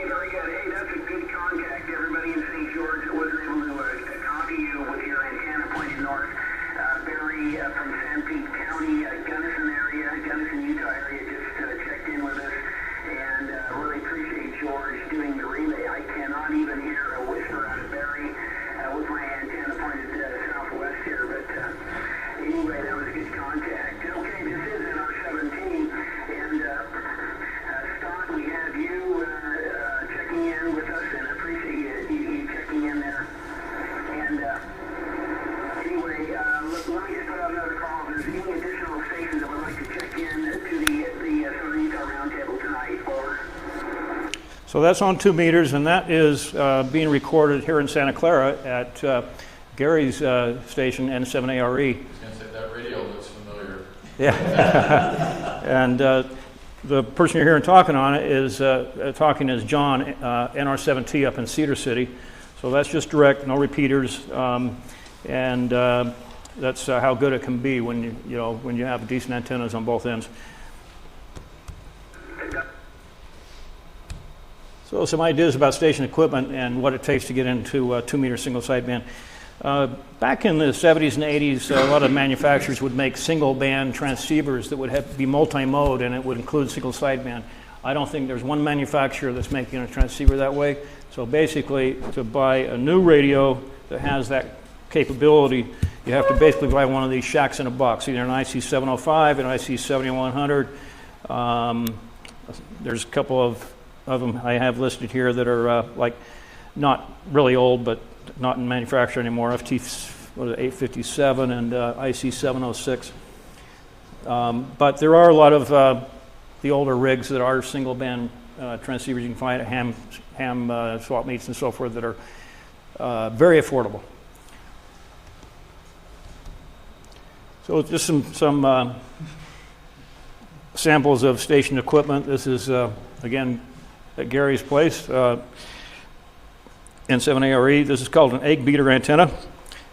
very good. Hey, that's a good contact. Everybody in St. George was able to copy you with your antenna pointed north. Barry from San Pete County, Gunnison area, Gunnison, Utah area, just checked in with us, and really appreciate George doing the relay. I cannot even hear a whisper out of Barry with my antenna pointed southwest here, but anyway, that was a good contact. Okay, this is NR17, and Scott, we have you checking in with us, and I appreciate you checking in there. And anyway, let me just put out another call. If there's any additional stations that would like to check in to the Southern Utah Roundtable tonight, over. So that's on 2 meters, and that is being recorded here in Santa Clara at Gary's station, N7ARE. That radio looks familiar. Yeah. And the person you're hearing talking on it is talking is John, NR7T up in Cedar City. So that's just direct, no repeaters, and that's how good it can be when you have decent antennas on both ends. So some ideas about station equipment and what it takes to get into 2-meter single sideband. Back in the 70s and 80s, a lot of manufacturers would make single band transceivers that would be multi-mode, and it would include single sideband. I don't think there's one manufacturer that's making a transceiver that way. So basically, to buy a new radio that has that capability, you have to basically buy one of these shacks in a box, either an IC705, an IC7100. There's a couple of them I have listed here that are like not really old, but not in manufacture anymore. FT857 and IC706. But there are a lot of the older rigs that are single band transceivers you can find at ham swap meets and so forth that are very affordable. So just some samples of station equipment. This is again at Gary's place, N7ARE. This is called an egg beater antenna.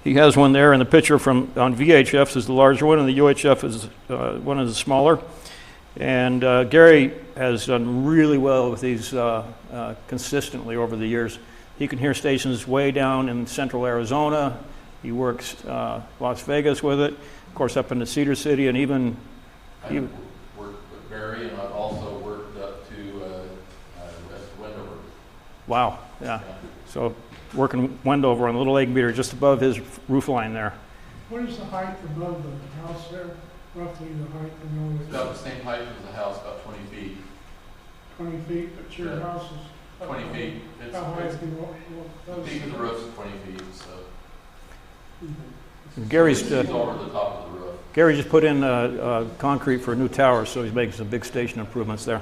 He has one there in the picture on VHF is the larger one, and the UHF is one of the smaller. And Gary has done really well with these consistently over the years. He can hear stations way down in central Arizona. He works Las Vegas with it, of course up into Cedar City, and even worked with Barry, and I've also worked up to West Wendover. Wow, yeah. So working Wendover on a little egg beater just above his roof line there. What is the height above the house there? Roughly the height below It's about the same height as the house, about 20 feet. 20 feet, but your Yeah. house is... 20 feet. How high is the The peak of the roof is 20 feet, so Gary's it's over the top of the roof. Gary just put in concrete for a new tower, so he's making some big station improvements there.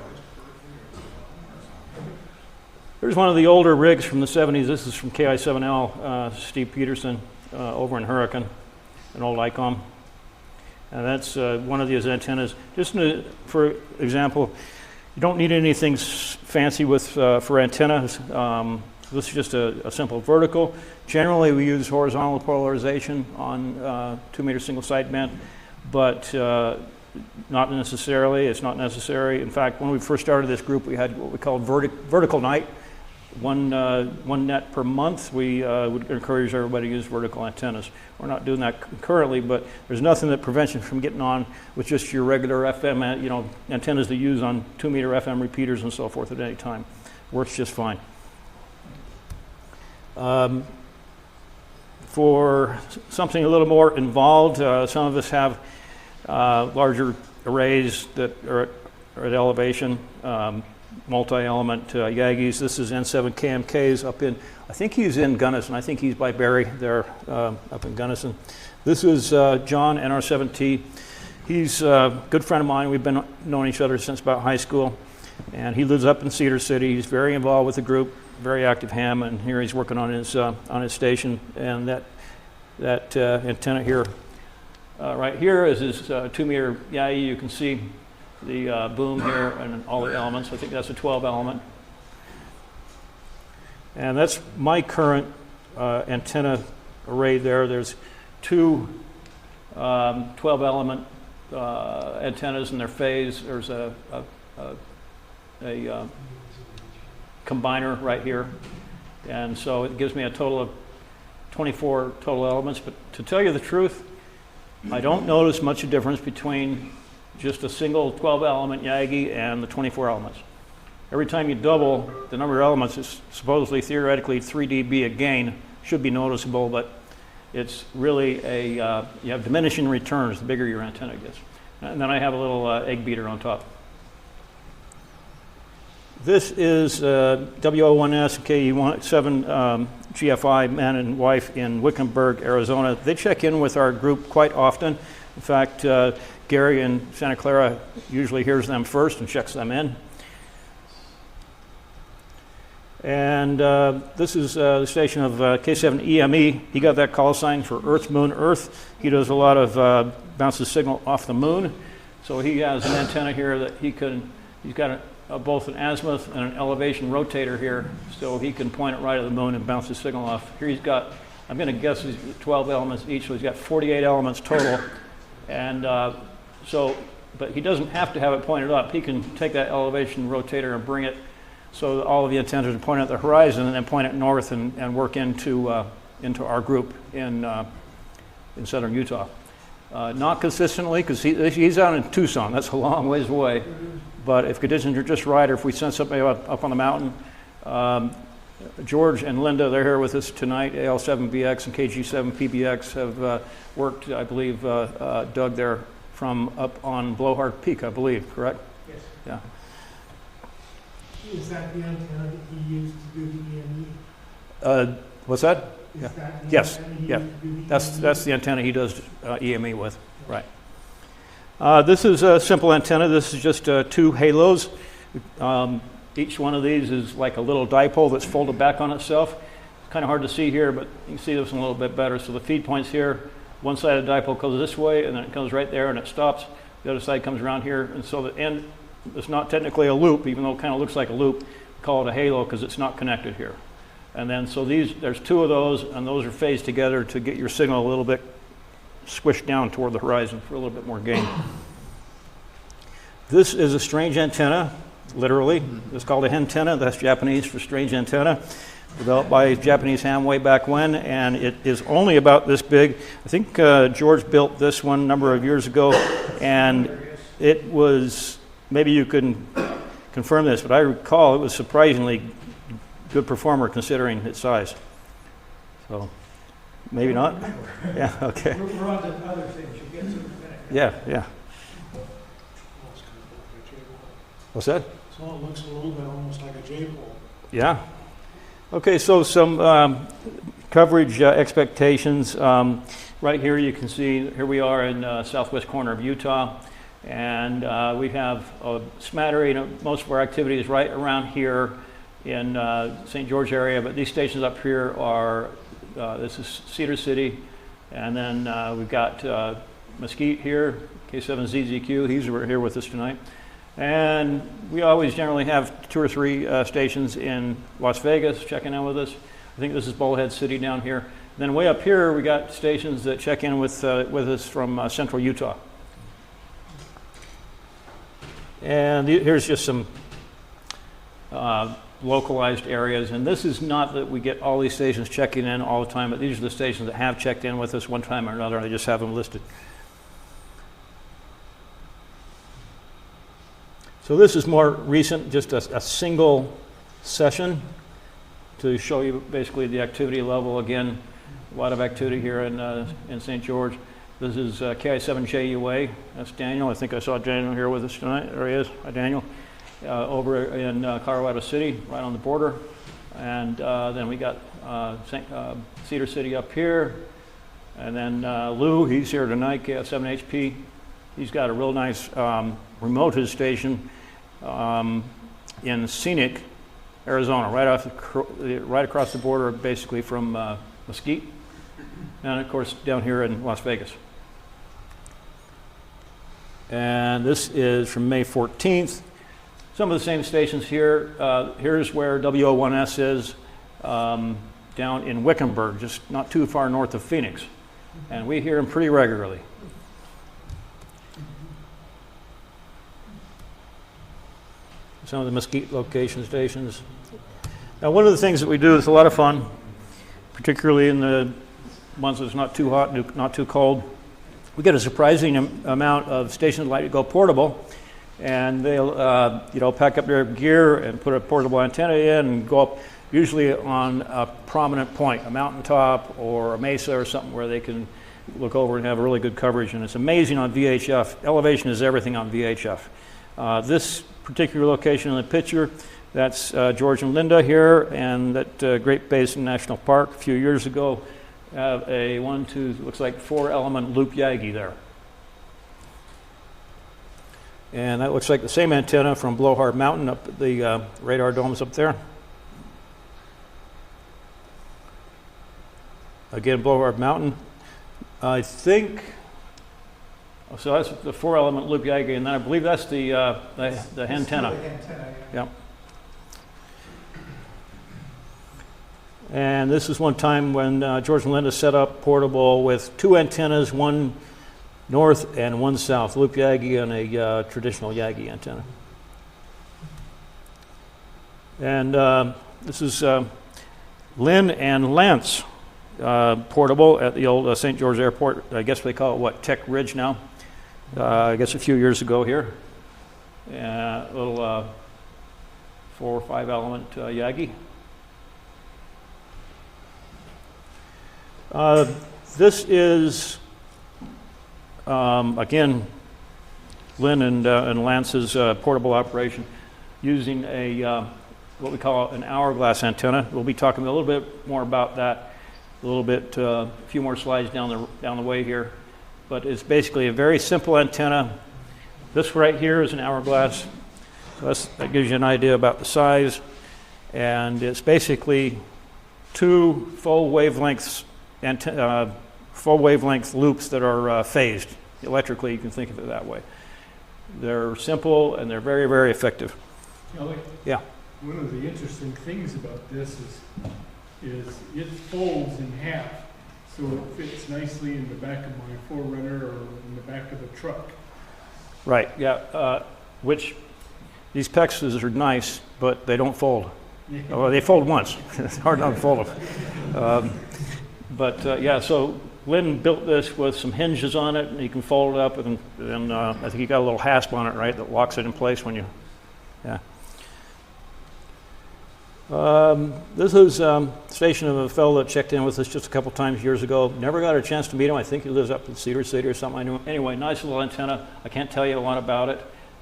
Here's one of the older rigs from the 70s. This is from KI7L, Steve Peterson, over in Hurricane, an old ICOM. And that's one of these antennas. Just for example, you don't need anything fancy with for antennas. This is just a simple vertical. Generally, we use horizontal polarization on 2-meter single sideband, but not necessarily. It's not necessary. In fact, when we first started this group, we had what we called vertical night. One net per month. We would encourage everybody to use vertical antennas. We're not doing that currently, but there's nothing that prevents you from getting on with just your regular FM, antennas to use on 2-meter FM repeaters and so forth at any time. Works just fine. For something a little more involved, some of us have larger arrays that are at elevation. Multi-element Yagis. This is N7 KMKs up in, I think he's in Gunnison. I think he's by Barry there up in Gunnison. This is John, NR7T. He's a good friend of mine. We've been knowing each other since about high school. And he lives up in Cedar City. He's very involved with the group, very active ham, and here he's working on his station. And that antenna here, right here is his 2-meter Yagi. You can see the boom here and all the elements. I think that's a 12 element. And that's my current antenna array there. There's two 12 element antennas in their phase. There's a combiner right here. And so it gives me a total of 24 total elements. But to tell you the truth, I don't notice much of a difference between just a single 12 element Yagi and the 24 elements. Every time you double the number of elements, it's supposedly theoretically 3 dB a gain, should be noticeable, but it's really you have diminishing returns the bigger your antenna gets. And then I have a little egg beater on top. This is WO1S KE7 GFI man and wife in Wickenburg, Arizona. They check in with our group quite often. In fact, Gary in Santa Clara usually hears them first and checks them in. And this is the station of K7EME. He got that call sign for Earth, Moon, Earth. He does a lot of bounces signal off the moon. So he has an antenna here that he's got both an azimuth and an elevation rotator here, so he can point it right at the moon and bounce the signal off. Here he's got, I'm going to guess he's 12 elements each, so he's got 48 elements total. And but he doesn't have to have it pointed up. He can take that elevation rotator and bring it So all of the antennas are pointed at the horizon and then point it north and work into our group in southern Utah. Not consistently, because he's out in Tucson. That's a long ways away. But if conditions are just right, or if we send somebody up on the mountain, George and Linda, they're here with us tonight. AL7BX and KG7PBX have worked, I believe, Doug there from up on Blowhard Peak, I believe, correct? Yes. Yeah. Is that the antenna that he used to do the EME? What's that? Is Yeah. that the Yes. antenna he Yeah. used to do the EME? That's the antenna he does EME with, right. This is a simple antenna. This is just 2 halos. Each one of these is like a little dipole that's folded back on itself. It's kind of hard to see here, but you can see this one a little bit better. So the feed point's here. One side of the dipole goes this way, and then it comes right there, and it stops. The other side comes around here, and so the end is not technically a loop, even though it kind of looks like a loop. We call it a halo because it's not connected here. And then so there's 2 of those, and those are phased together to get your signal a little bit squished down toward the horizon for a little bit more gain. This is a strange antenna, literally. It's called a hentenna. That's Japanese for strange antenna. Developed by Japanese ham way back when, and it is only about this big. I think George built this one a number of years ago, and it was, maybe you can confirm this, but I recall it was surprisingly good performer considering its size. So, maybe not? Yeah, okay. We're on to other things. You'll get to in a minute. Yeah, yeah. What's that? So it looks a little bit almost like a J-pole. Yeah. Okay, so some coverage expectations. Right here you can see, here we are in southwest corner of Utah, and we have a smattering of most of our activities right around here in St. George area, but these stations up here are, this is Cedar City, and then we've got Mesquite here, K7ZZQ, he's here with us tonight. And we always generally have 2 or 3 stations in Las Vegas checking in with us. I think this is Bullhead City down here. Then way up here, we got stations that check in with us from central Utah. And here's just some localized areas. And this is not that we get all these stations checking in all the time, but these are the stations that have checked in with us one time or another. I just have them listed. So this is more recent, just a single session to show you basically the activity level. Again, a lot of activity here in St. George. This is KI7JUA. That's Daniel. I think I saw Daniel here with us tonight. There he is. Hi, Daniel. Over in Colorado City, right on the border. And then we got Cedar City up here. And then Lou, he's here tonight, KF7HP. He's got a real nice remote station in scenic Arizona, right across the border, basically from Mesquite, and of course down here in Las Vegas. And this is from May 14th. Some of the same stations here. Here's where WO1S is, down in Wickenburg, just not too far north of Phoenix, and we hear them pretty regularly. Some of the Mesquite location stations. Now, one of the things that we do is a lot of fun, particularly in the ones that's not too hot, not too cold. We get a surprising amount of stations that like to go portable, and they'll pack up their gear and put a portable antenna in and go up, usually on a prominent point, a mountaintop or a mesa or something where they can look over and have really good coverage. And it's amazing on VHF. Elevation is everything on VHF. This particular location in the picture, that's George and Linda here, and that Great Basin National Park a few years ago have a 4-element loop Yagi there. And that looks like the same antenna from Blowhard Mountain up at the radar domes up there. Again, Blowhard Mountain. I think, so that's the 4-element loop Yagi, and then I believe that's the antenna. Yeah. And this is one time when George and Linda set up portable with 2 antennas, one north and one south, loop Yagi and a traditional Yagi antenna. And this is Lynn and Lance portable at the old St. George Airport. I guess they call it, what, Tech Ridge now? I guess a few years ago here. A little 4 or 5 element Yagi. This is, again, Lynn and Lance's portable operation using a what we call an hourglass antenna. We'll be talking a little bit more about that a little bit, a few more slides down the way here. But it's basically a very simple antenna. This right here is an hourglass. So that gives you an idea about the size. And it's basically 2 full wavelength loops that are phased. Electrically, you can think of it that way. They're simple and they're very, very effective. Kelly? Yeah. One of the interesting things about this is it folds in half, so it fits nicely in the back of my 4Runner or in the back of the truck. Right, yeah. Which these PEXs are nice, but they don't fold. Well, they fold once. It's hard to unfold them. Yeah, so Lynn built this with some hinges on it, and you can fold it up, and I think you got a little hasp on it, right, that locks it in place when you, yeah. This is a station of a fellow that checked in with us just a couple times years ago. Never got a chance to meet him. I think he lives up in Cedar City or something. I knew. Anyway, nice little antenna. I can't tell you a lot about it,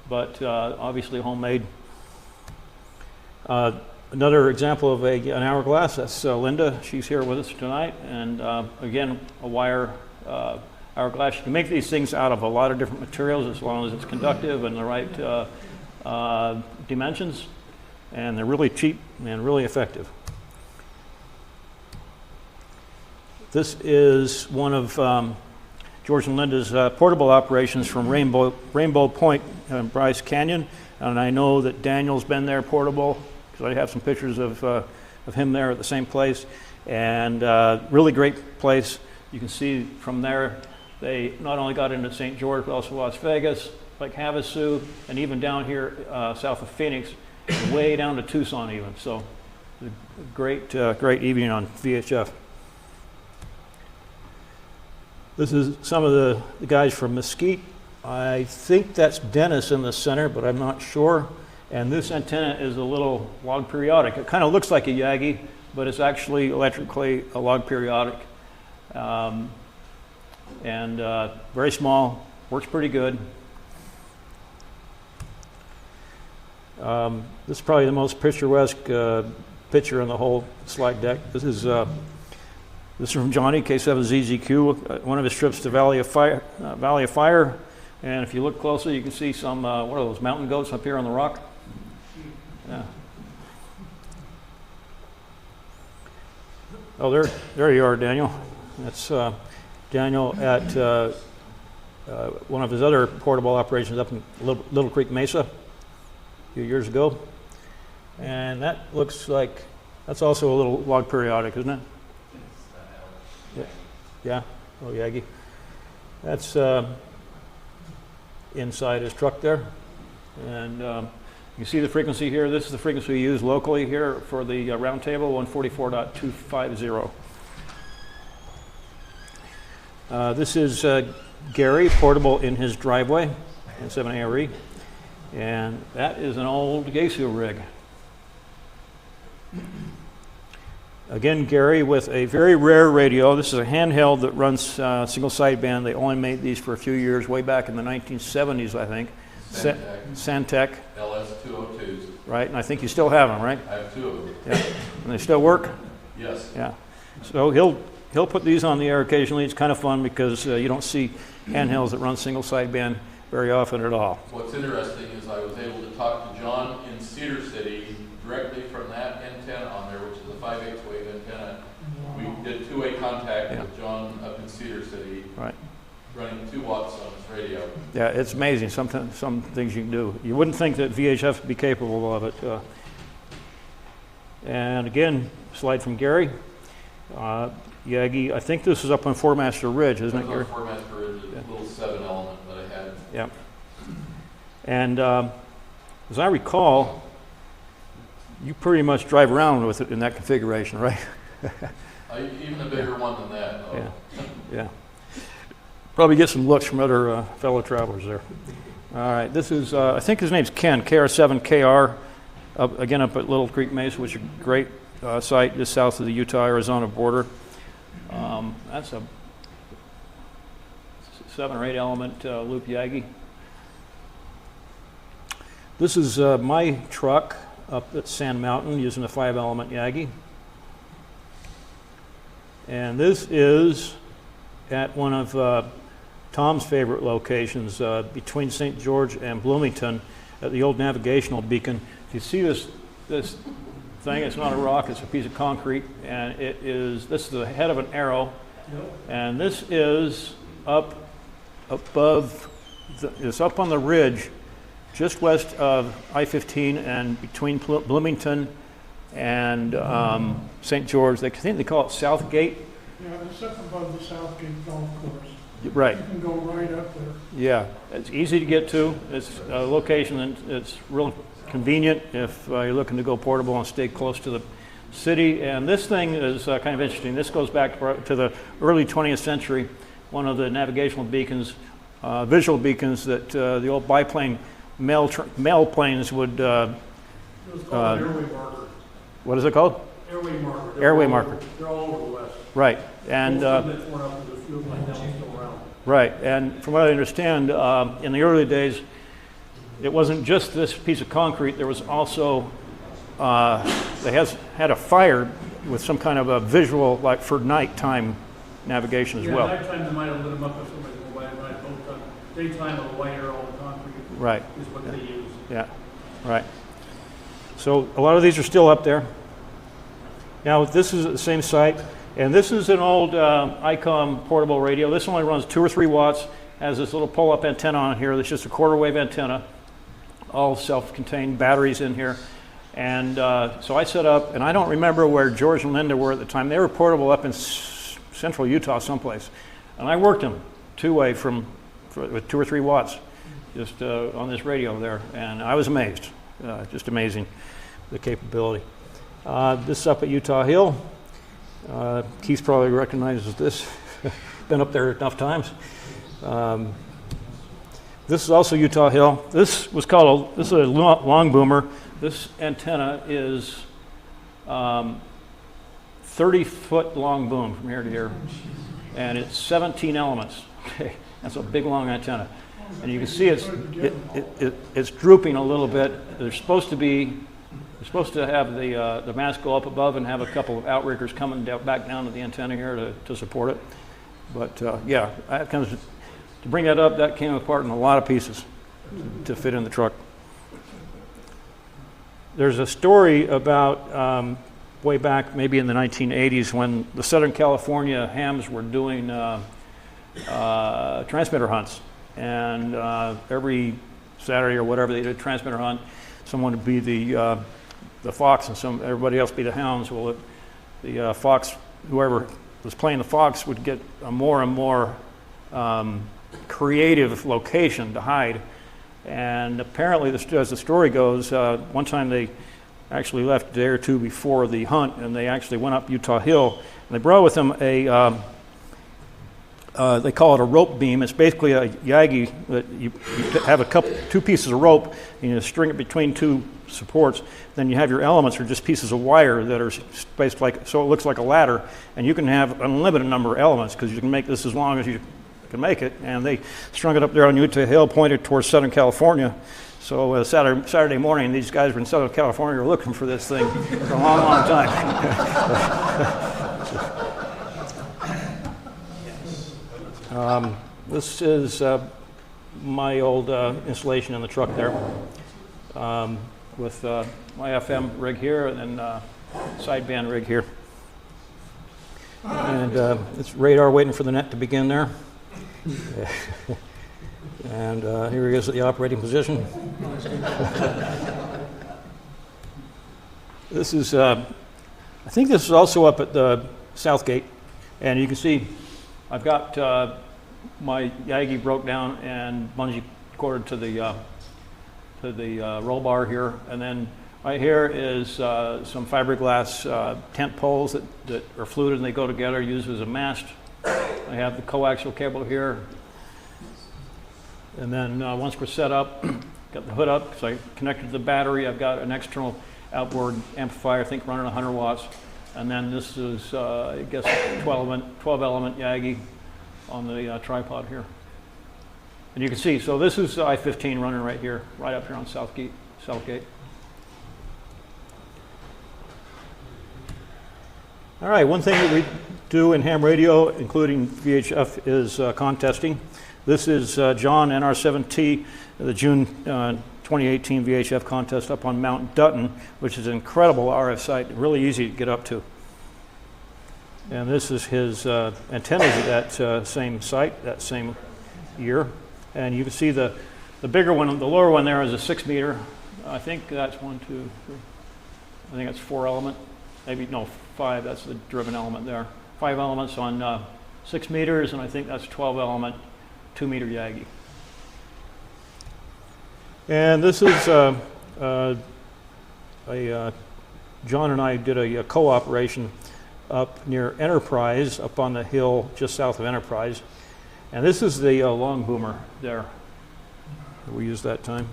but obviously homemade. Another example of an hourglass, that's Linda. She's here with us tonight. And again, a wire hourglass. You can make these things out of a lot of different materials as long as it's conductive and the right dimensions. And they're really cheap and really effective. This is one of George and Linda's portable operations from Rainbow Point in Bryce Canyon. And I know that Daniel's been there portable, because I have some pictures of him there at the same place. And really great place. You can see from there, they not only got into St. George, but also Las Vegas, Lake Havasu, and even down here south of Phoenix, way down to Tucson even. So a great evening on VHF. This is some of the guys from Mesquite. I think that's Dennis in the center, but I'm not sure. And this antenna is a little log periodic. It kind of looks like a Yagi, but it's actually electrically a log periodic. Very small, works pretty good. This is probably the most picturesque picture in the whole slide deck. This is from Johnny, K7ZZQ, one of his trips to Valley of Fire. And if you look closely, you can see some, what are those, mountain goats up here on the rock? Yeah. Oh, there you are, Daniel. That's Daniel at one of his other portable operations up in Little Creek Mesa a few years ago. And that looks like, that's also a little log periodic, isn't it? Yeah, oh Yagi. That's inside his truck there. And you see the frequency here. This is the frequency we use locally here for the round table, 144.250. This is Gary, portable in his driveway, in 7ARE. And that is an old Gesu rig. Again, Gary with a very rare radio. This is a handheld that runs single sideband. They only made these for a few years, way back in the 1970s, I think. Santec. LS202s. Right, and I think you still have them, right? I have 2 of them. Yeah, and they still work? Yes. Yeah. So he'll put these on the air occasionally. It's kind of fun because you don't see handhelds that run single sideband very often at all. What's interesting is I was able to talk to John in Cedar City directly from that antenna on there, which is a 5/8 wave antenna. We did two-way contact with John up in Cedar City, right, running 2 watts on his radio. Yeah, it's amazing some things you can do. You wouldn't think that VHF would be capable of it. And again, slide from Gary. Yagi, I think this is up on Four Master Ridge, isn't it, Gary? Four Master Ridge, a little 7 element that I had. Yeah. And as I recall, You pretty much drive around with it in that configuration, right? Even a bigger one than that, though. Yeah, yeah. Probably get some looks from other fellow travelers there. All right, this is, I think his name's Ken, KR7KR, again up at Little Creek Mesa, which is a great site just south of the Utah-Arizona border. That's a 7 or 8 element loop Yagi. This is my truck up at Sand Mountain using a 5 element Yagi. And this is at one of Tom's favorite locations between St. George and Bloomington at the old navigational beacon. If you see this thing, it's not a rock, it's a piece of concrete, and this is the head of an arrow, and this is up above, it's up on the ridge just west of I-15 and between Bloomington and St. George. I think they call it Southgate. Yeah, it's up above the Southgate Golf Course. Right. You can go right up there. Yeah, it's easy to get to. It's a location and it's real convenient if you're looking to go portable and stay close to the city. And this thing is kind of interesting. This goes back to the early 20th century, one of the navigational beacons, visual beacons that the old biplane mail planes would. It was called an airway marker. What is it called? Airway marker. Airway marker. They're all over the west. Right, and right, and from what I understand, in the early days, it wasn't just this piece of concrete. There was also they had a fire with some kind of a visual, like for nighttime navigation as well. Yeah, nighttime they might have lit them up if somebody go by at night. Daytime, a white arrow on the concrete. Right. Is what they use. Yeah, right. So a lot of these are still up there. Now this is at the same site, and this is an old ICOM portable radio. This only runs 2 or 3 watts, has this little pull-up antenna on here that's just a quarter-wave antenna, all self-contained batteries in here. And so I set up, and I don't remember where George and Linda were at the time. They were portable up in central Utah someplace. And I worked them two-way with 2 or 3 watts just on this radio there, and I was amazed, just amazing, the capability. This is up at Utah Hill. Keith probably recognizes this. Been up there enough times. This is also Utah Hill. This is a long boomer. This antenna is 30-foot long boom from here to here, and it's 17 elements. Okay, that's a big long antenna, and you can see it's drooping a little bit. They're supposed to have the mast go up above and have a couple of outriggers coming back down to the antenna here to support it. But yeah, to bring that up, that came apart in a lot of pieces to fit in the truck. There's a story about way back maybe in the 1980s when the Southern California hams were doing transmitter hunts. And every Saturday or whatever they did a transmitter hunt, someone would be the fox and everybody else be the hounds. Well, the fox, whoever was playing the fox would get a more and more creative location to hide. And apparently, as the story goes, one time they actually left a day or two before the hunt, and they actually went up Utah Hill, and they brought with them a, they call it a rope beam. It's basically a Yagi that you have 2 pieces of rope, and you string it between 2 supports. Then you have your elements are just pieces of wire that are spaced so it looks like a ladder, and you can have an unlimited number of elements because you can make this as long as you can make it. And they strung it up there on Utah Hill, pointed towards Southern California. So Saturday morning, these guys were in Southern California were looking for this thing for a long, long time. This is my old installation in the truck there with my FM rig here and then sideband rig here. And it's radar waiting for the net to begin there. And here he is at the operating position. This is, I think this is also up at the Southgate. And you can see I've got my Yagi broke down and bungee corded to the roll bar here. And then Right here is some fiberglass tent poles that are fluted and they go together, used as a mast. I have the coaxial cable here. And then once we're set up, got the hood up, so I connected to the battery. I've got an external outboard amplifier, I think running 100 watts. And then this is, I guess, 12 element Yagi on the tripod here. And you can see, so this is I-15 running right here, right up here on Southgate. All right, one thing that we do in ham radio, including VHF, is contesting. This is John NR7T, the June 2018 VHF contest up on Mount Dutton, which is an incredible RF site, really easy to get up to. And this is his antennas at that same site, that same year. And you can see the bigger one, the lower one there is a 6 meter. I think that's 1, 2, 3. I think that's 4 element. Maybe, no, 5, that's the driven element there. 5 elements on 6 meters, and I think that's 12 element, 2 meter Yagi. And this is John and I did a co-operation up near Enterprise, up on the hill just south of Enterprise. And this is the long boomer there that we used that time.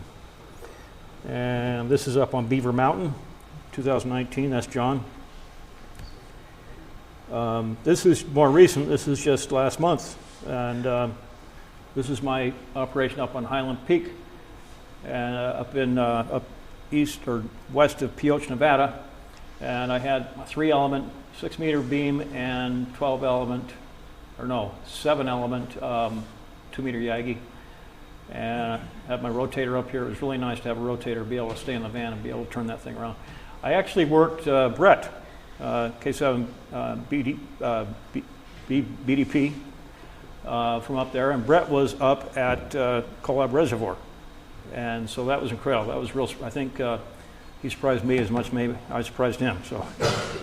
And this is up on Beaver Mountain, 2019, that's John. This is more recent, this is just last month. And this is my operation up on Highland Peak, and up east or west of Pioche, Nevada. And I had a 3 element, 6 meter beam and 12 element, or no, 7 element, 2 meter Yagi. And I had my rotator up here. It was really nice to have a rotator, be able to stay in the van and be able to turn that thing around. I actually worked Brett, K7 BDP from up there, and Brett was up at Colab Reservoir. And so that was incredible. That was real, I think he surprised me as much maybe I surprised him. So,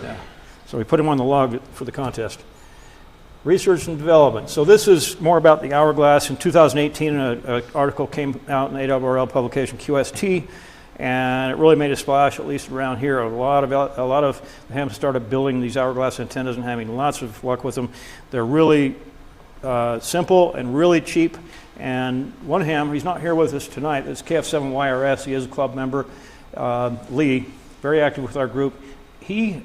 yeah. So we put him on the log for the contest. Research and development. So this is more about the hourglass. In 2018, an article came out in ARRL publication QST, and it really made a splash, at least around here. A lot of hams started building these hourglass antennas and having lots of luck with them. They're really simple and really cheap. And one ham, he's not here with us tonight, it's KF7YRS, he is a club member, Lee, very active with our group. He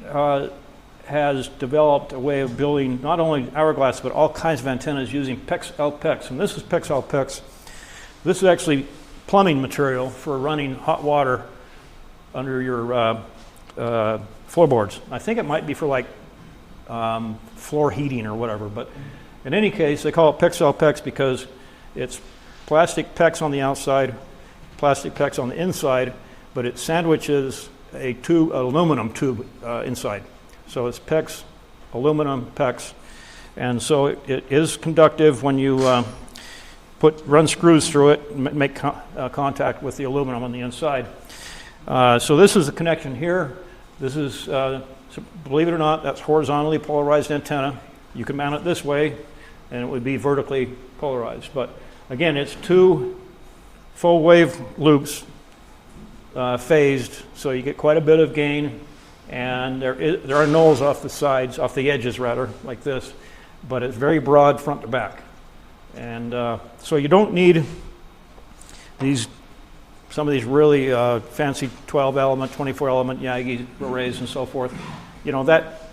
has developed a way of building not only hourglass, but all kinds of antennas using PEX LPEX. And this is PEX LPEX. This is actually plumbing material for running hot water under your floorboards. I think it might be for like floor heating or whatever, but in any case, they call it PEX LPEX because it's plastic PEX on the outside, plastic PEX on the inside, but it sandwiches a aluminum tube inside. So it's PEX, aluminum PEX, and so it is conductive when you run screws through it and make contact with the aluminum on the inside. So this is the connection here. This is, believe it or not, that's horizontally polarized antenna. You can mount it this way, and it would be vertically polarized. But again, it's 2 full wave loops phased, so you get quite a bit of gain. And there are nulls off the sides, off the edges rather, like this, but it's very broad front to back. And so you don't need some of these really fancy 12 element, 24 element Yagi arrays and so forth. You know,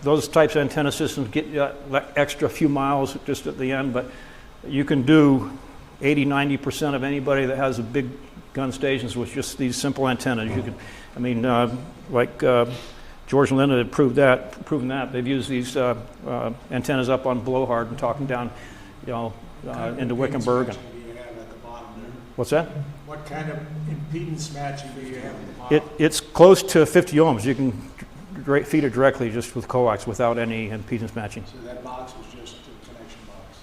those types of antenna systems get you that extra few miles just at the end, but you can do 80–90% of anybody that has a big gun stations with just these simple antennas. You can, I mean, like George and Linda had proven that. They've used these antennas up on Blowhard and talking down, you know, into Wickenburg. What's that? What kind of impedance matching do you have at the bottom? It's close to 50 ohms. You can feed it directly just with coax without any impedance matching. So that box was just a connection box?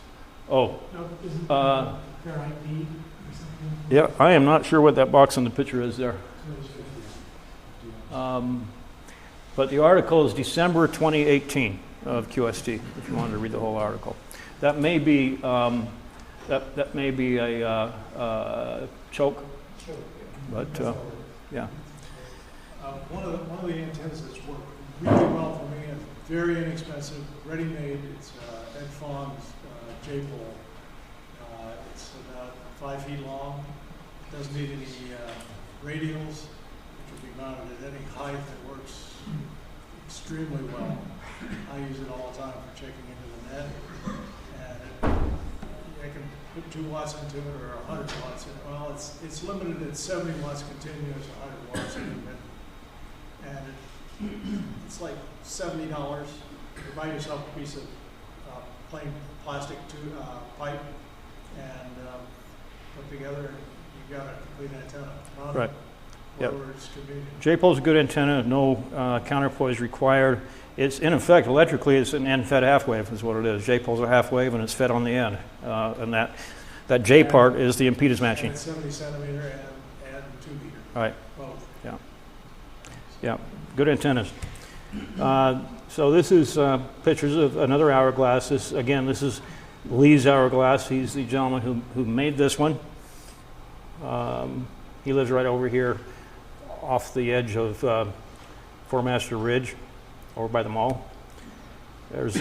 Oh. No, isn't there IP or something? Yeah, I am not sure what that box in the picture is there. But the article is December 2018 of QST, if you wanted to read the whole article. That may be that may be a choke, but yeah. One of the antennas that's worked really well for me, and very inexpensive, ready-made. It's Ed Fong's J-pole. It's about 5 feet long. Doesn't need any radials, which will be mounted at any height. It works extremely well. I use it all the time for checking into the net, and I can put 2 watts into it or 100 watts. Well, it's limited at 70 watts continuous, 100 watts intermittent, and it's like $70. You buy yourself a piece of plain plastic pipe and put together, and you got a complete antenna. Right. Yep. Wherever it's convenient. J-pole's a good antenna, no counterpoise required. It's, in effect, electrically, it's an end-fed half wave is what it is. J-pole's a half wave, and it's fed on the end. And that J part is the impedance matching. And 70 centimeter and 2 meter. Right. Both. Yeah. Yeah. Good antennas. So this is pictures of another hourglass. This is Lee's hourglass. He's the gentleman who made this one. He lives right over here off the edge of Fourmaster Ridge, over by the mall. There's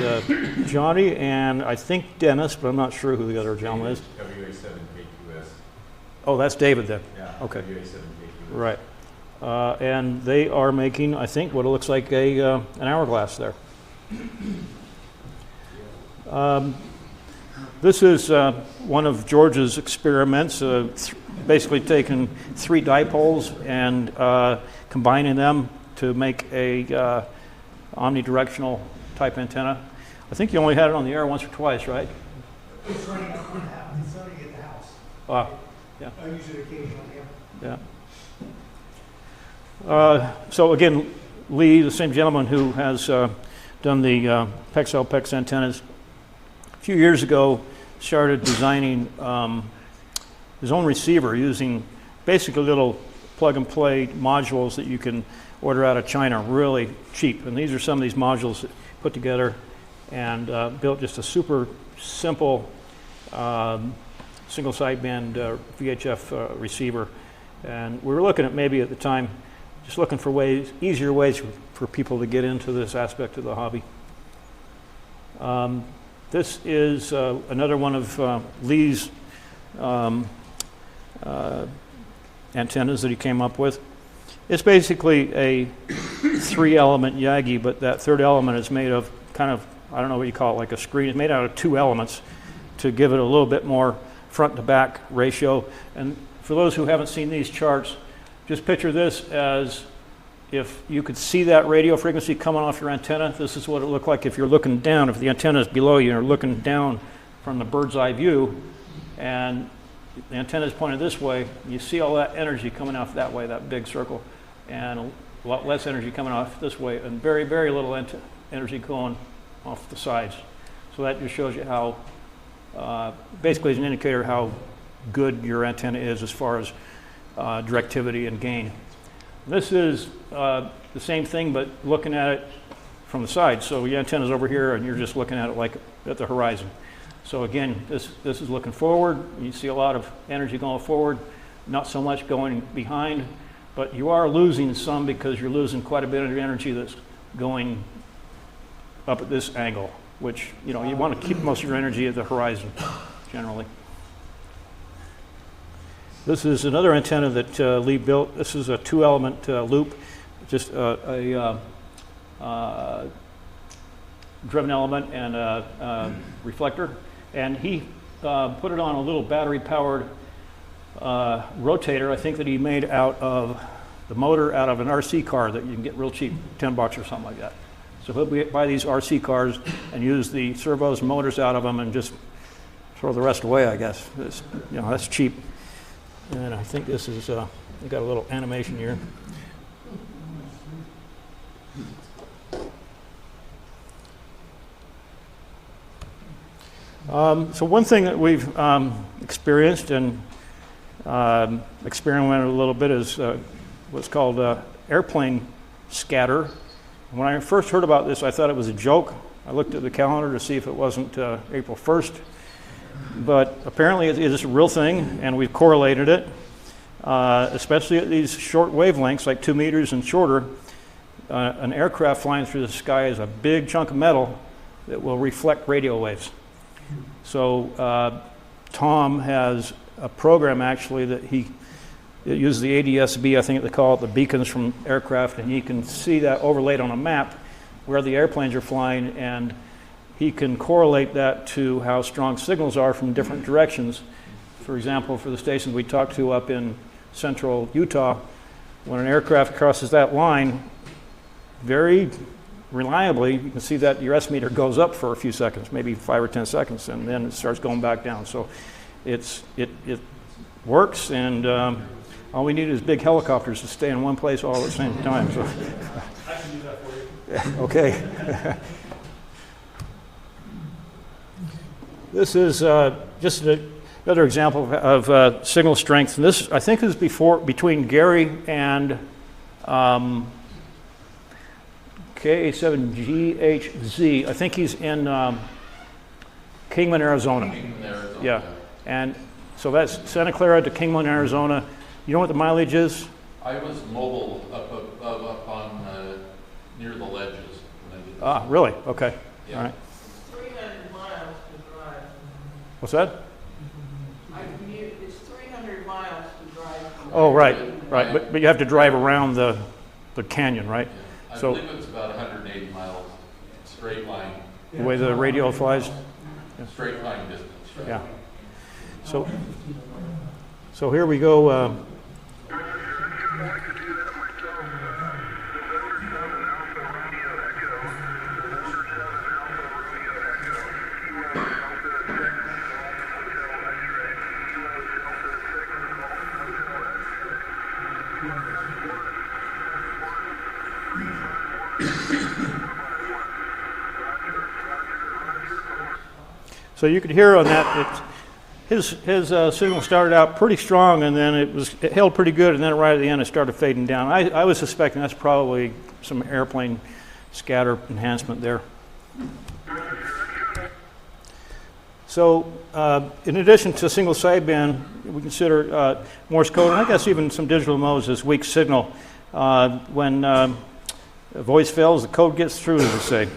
Johnny and I think Dennis, but I'm not sure who the other gentleman is. WA7KQS. Oh, that's David then. Yeah. Okay. WA7KQS. Right. And they are making, I think, what it looks like an hourglass there. This is one of George's experiments, basically taking 3 dipoles and combining them to make a omnidirectional type antenna. I think you only had it on the air once or twice, right? It's running at the house. Yeah. I use it occasionally, Yeah. So again, Lee, the same gentleman who has done the PEX-LPEX antennas, a few years ago started designing his own receiver using basically little plug-and-play modules that you can order out of China really cheap. And these are some of these modules put together and built just a super simple single sideband VHF receiver. And we were looking at maybe at the time just looking for easier ways for people to get into this aspect of the hobby. This is another one of Lee's antennas that he came up with. It's basically a 3-element Yagi, but that third element is made of kind of, I don't know what you call it, like a screen. It's made out of 2 elements to give it a little bit more front to back ratio. And for those who haven't seen these charts, just picture this as if you could see that radio frequency coming off your antenna. This is what it looked like if you're looking down, if the antenna is below you and you're looking down from the bird's eye view, and the antenna is pointed this way, you see all that energy coming off that way, that big circle, and a lot less energy coming off this way, and very, very little energy going off the sides. So that just shows you how, basically is an indicator how good your antenna is as far as directivity and gain. This is the same thing, but looking at it from the side. So your antenna's over here, and you're just looking at it like at the horizon. So again, this is looking forward. You see a lot of energy going forward, not so much going behind, but you are losing some because you're losing quite a bit of energy that's going up at this angle, which, you know, you want to keep most of your energy at the horizon, generally. This is another antenna that Lee built. This is a 2-element loop, just a driven element and a reflector. And he put it on a little battery-powered rotator, I think that he made out of the motor out of an RC car that you can get real cheap, $10 or something like that. So he'll buy these RC cars and use the servos and motors out of them and just throw the rest away, I guess. It's, you know, that's cheap. And I think this is, we got a little animation here. So one thing that we've experienced and experimented a little bit is what's called airplane scatter. When I first heard about this, I thought it was a joke. I looked at the calendar to see if it wasn't April 1st. But apparently it is a real thing, and we've correlated it. especially at these short wavelengths, like 2 meters and shorter. An aircraft flying through the sky is a big chunk of metal that will reflect radio waves. So Tom has a program actually that it uses the ADS-B, I think they call it, the beacons from aircraft, and he can see that overlaid on a map where the airplanes are flying, and he can correlate that to how strong signals are from different directions. For example, for the stations we talked to up in central Utah, when an aircraft crosses that line, very reliably, you can see that your S meter goes up for a few seconds, maybe 5 or 10 seconds, and then it starts going back down. So it works, and all we need is big helicopters to stay in one place all at the same time. So. I can do that for you. Okay. This is just another example of signal strength. And this, I think, is between Gary and KA7GHZ. I think he's in Kingman, Arizona. Kingman, Arizona. Yeah. And so that's Santa Clara to Kingman, Arizona. You know what the mileage is? I was mobile up on near the ledges. When I did this. Ah, really? Okay. Yeah. All right. 300 miles to drive. What's that? It's 300 miles to drive. Oh, right, right. But you have to drive around the canyon, right? Yeah. I So believe it's about 180 miles straight line. the way the radio flies. Straight line distance. Right? Yeah. So here we go. So you could hear on that, his signal started out pretty strong, and then it held pretty good, and then right at the end it started fading down. I was suspecting that's probably some airplane scatter enhancement there. So in addition to single sideband, we consider Morse code, and I guess even some digital modes as weak signal. When a voice fails, the code gets through, as they say.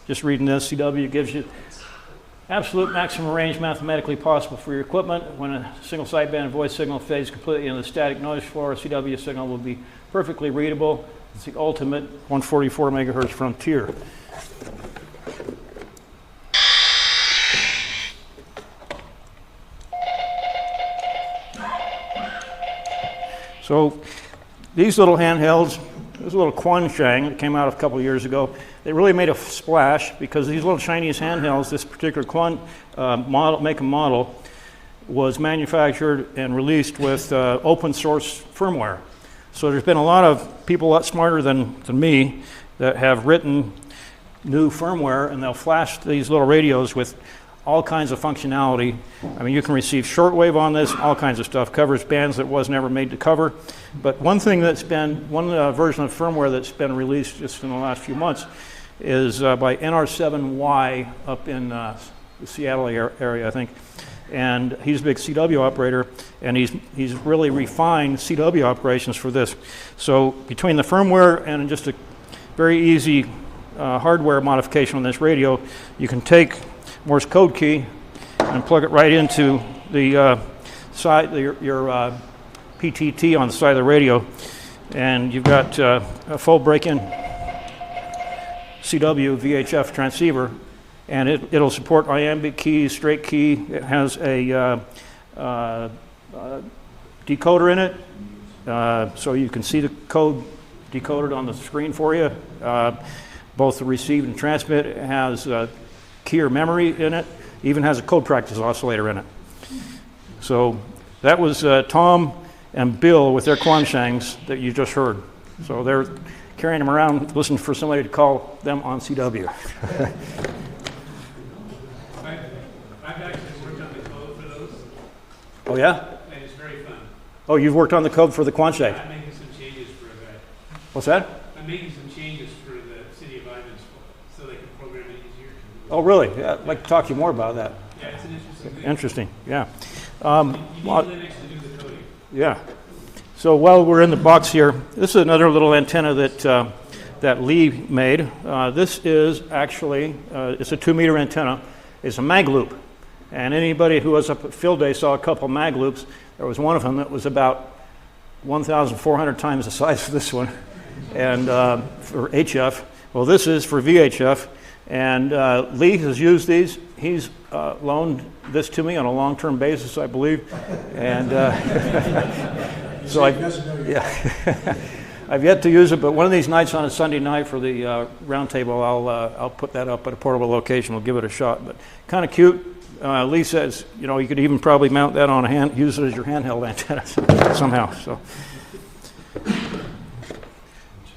Just reading this, CW gives you absolute maximum range mathematically possible for your equipment. When a single sideband voice signal fades completely in the static noise floor, a CW signal will be perfectly readable. It's the ultimate 144 megahertz frontier. So these little handhelds, there's a little Quanshang that came out a couple of years ago. They really made a splash because these little Chinese handhelds, this particular make and model, was manufactured and released with open source firmware. So there's been a lot of people a lot smarter than me that have written new firmware, and they'll flash these little radios with all kinds of functionality. I mean, you can receive shortwave on this, all kinds of stuff, covers bands that was never made to cover. But one thing that's been, one version of firmware that's been released just in the last few months is by NR7Y up in the Seattle area, I think. And he's a big CW operator, and he's really refined CW operations for this. So between the firmware and just a very easy hardware modification on this radio, you can take Morse code key and plug it right into the side, your PTT on the side of the radio, and you've got a full break-in CW VHF transceiver, and it'll support iambic keys, straight key. It has a decoder in it, so you can see the code decoded on the screen for you. Both the receive and transmit. It has key or memory in it, even has a code practice oscillator in it. So that was Tom and Bill with their Quanshangs that you just heard. So they're carrying them around, listening for somebody to call them on CW. I've actually worked on the code for those, Oh yeah? and it's very fun. Oh, you've worked on the code for the Quanshang. I'm making some changes for that. What's that? I'm making some changes for the city of Ivans so they can program it easier. Oh really? Yeah, I'd like to talk to you more about that. Yeah, it's an interesting thing. Interesting, yeah. You need Linux to do the coding. Yeah. So while we're in the box here, this is another little antenna that Lee made. This is actually, it's a 2-meter antenna. It's a mag loop. And anybody who was up at Field Day saw a couple mag loops. There was one of them that was about 1,400 times the size of this one, and for HF. Well, this is for VHF, and Lee has used these. He's loaned this to me on a long-term basis, I believe, and so I've yet to use it. But one of these nights on a Sunday night for the round table, I'll put that up at a portable location. We'll give it a shot. But kind of cute. Lee says, you know, you could even probably mount that on use it as your handheld antenna somehow. So.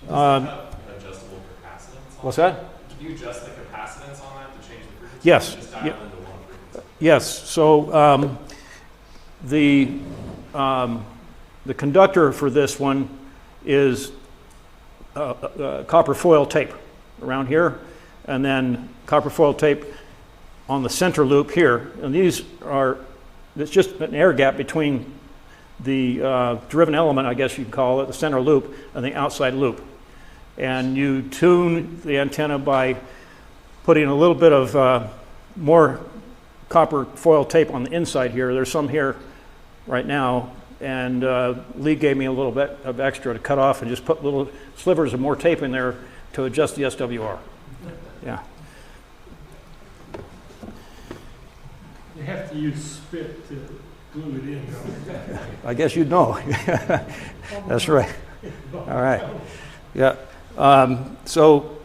Adjustable capacitance. What's that? Can you adjust the capacitance on that to change the frequency? Yes. Just dial into one frequency? Yes. So the conductor for this one is copper foil tape around here, and then copper foil tape on the center loop here. And these are, it's just an air gap between the driven element, I guess you'd call it, the center loop, and the outside loop. And you tune the antenna by putting a little bit of more copper foil tape on the inside here. There's some here right now, and Lee gave me a little bit of extra to cut off and just put little slivers of more tape in there to adjust the SWR. Yeah. You have to use spit to glue it in. I guess you'd know. That's right. All right. Yeah. So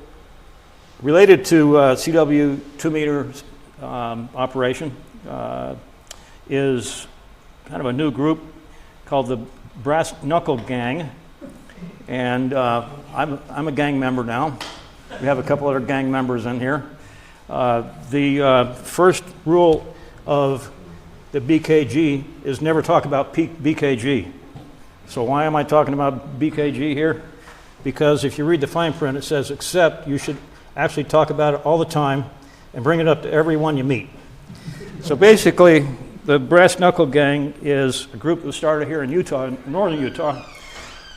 related to CW 2-meter operation is kind of a new group called the Brass Knuckle Gang, and I'm a gang member now. We have a couple other gang members in here. The first rule of the BKG is never talk about BKG. So why am I talking about BKG here? Because if you read the fine print, it says, except you should actually talk about it all the time and bring it up to everyone you meet. So basically, the Brass Knuckle Gang is a group that started here in Utah, in northern Utah,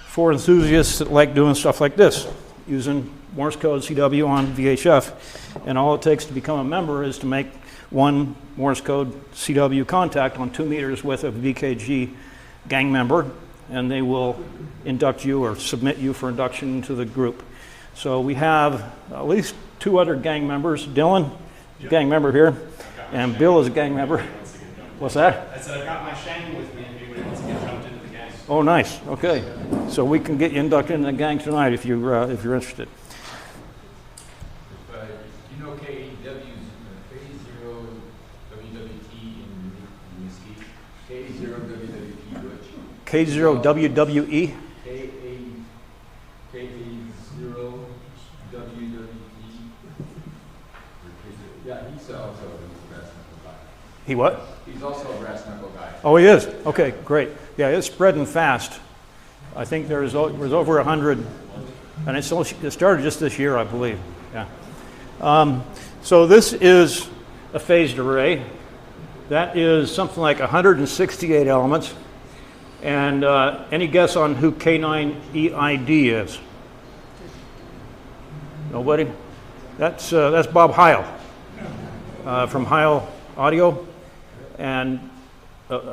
for enthusiasts that like doing stuff like this, using Morse code CW on VHF. And all it takes to become a member is to make one Morse code CW contact on 2 meters with a VKG gang member, and they will induct you or submit you for induction into the group. So we have at least 2 other gang members. Dylan is a gang member here, and Bill is a gang member. What's that? I said I've got my Shang with me if anybody wants to get jumped into the gang. Oh, nice. Okay. So we can get you inducted into the gang tonight if you're interested. You know KEW's K0WWT in Mesquite? K0WWT, which? K0WWE? K0WWT. Yeah, he's also a brass knuckle guy. He what? He's also a brass knuckle guy. Oh, he is? Okay, great. Yeah, it's spreading fast. I think there's over 100, and it started just this year, I believe. Yeah. So this is a phased array. That is something like 168 elements. And any guess on who K9EID is? Nobody? That's Bob Heil from Heil Audio and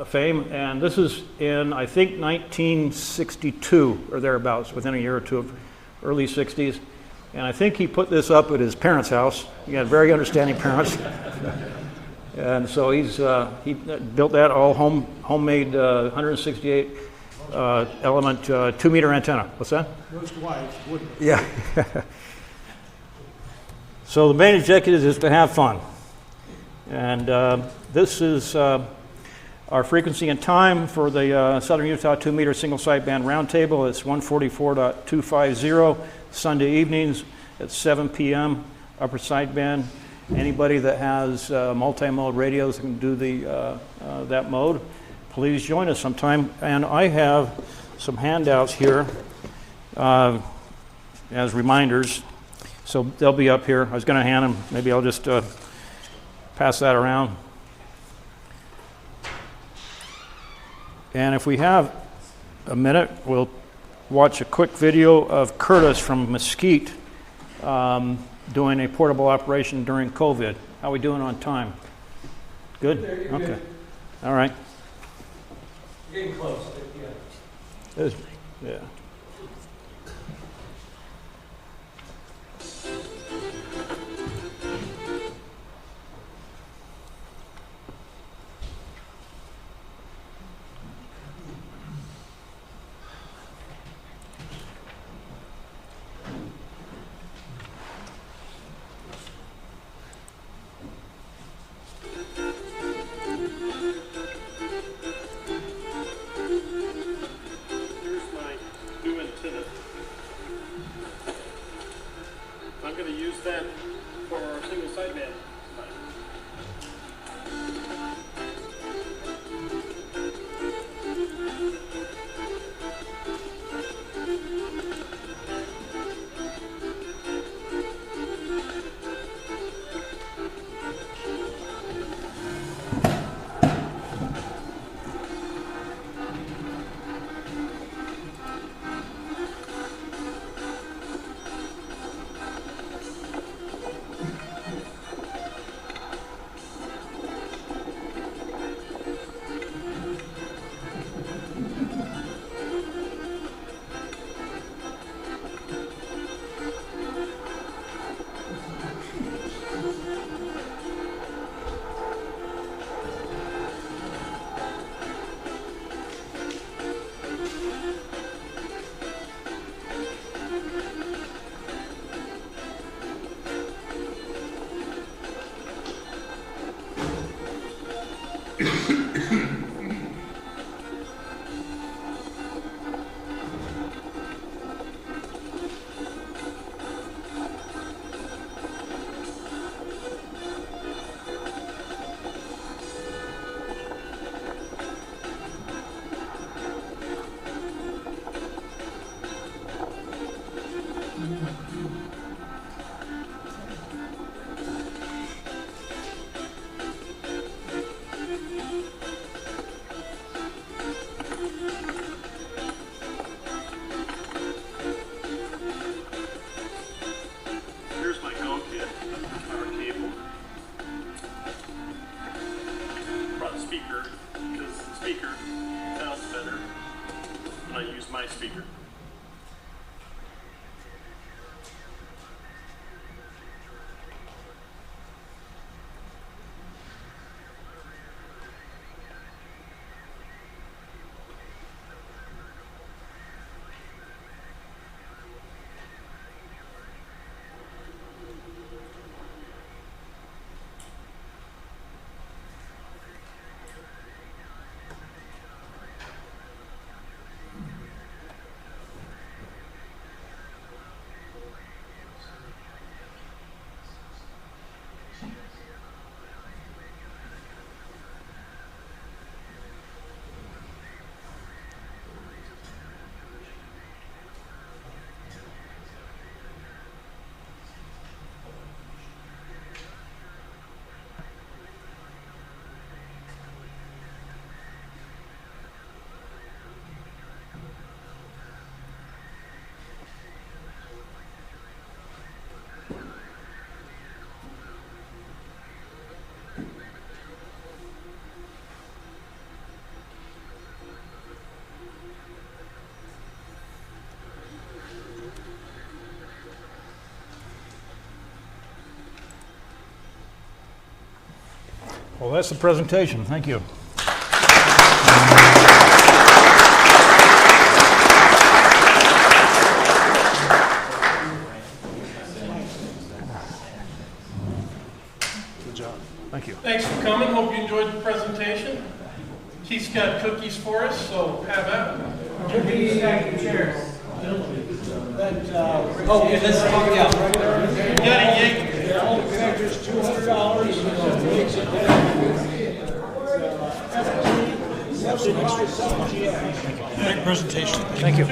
fame. And this is in, I think, 1962 or thereabouts, within a year or two of early 60s. And I think he put this up at his parents' house. He had very understanding parents. And so he built that all homemade 168 element 2-meter antenna. What's that? Most wives wouldn't. Yeah. So the main objective is to have fun. And this is our frequency and time for the Southern Utah 2-meter single sideband roundtable. It's 144.250 Sunday evenings at 7 p.m. upper sideband. Anybody that has multi-mode radios can do that mode. Please join us sometime. And I have some handouts here as reminders. So they'll be up here. I was going to hand them. Maybe I'll just pass that around. And if we have a minute, we'll watch a quick video of Curtis from Mesquite doing a portable operation during COVID. How are we doing on time? Good? Okay. Good. All right. Getting close, Yeah. Yeah. I'm going to use that for our single sideband. Speaker. Well, that's the presentation. Thank you. Good job. Thank you. Thanks for coming. Hope you enjoyed the presentation. Keith's got cookies for us, so have at it. Cookies, thank you, chairs. Oh, and this, yeah. You got a yank? Just $200. Great presentation. Thank you.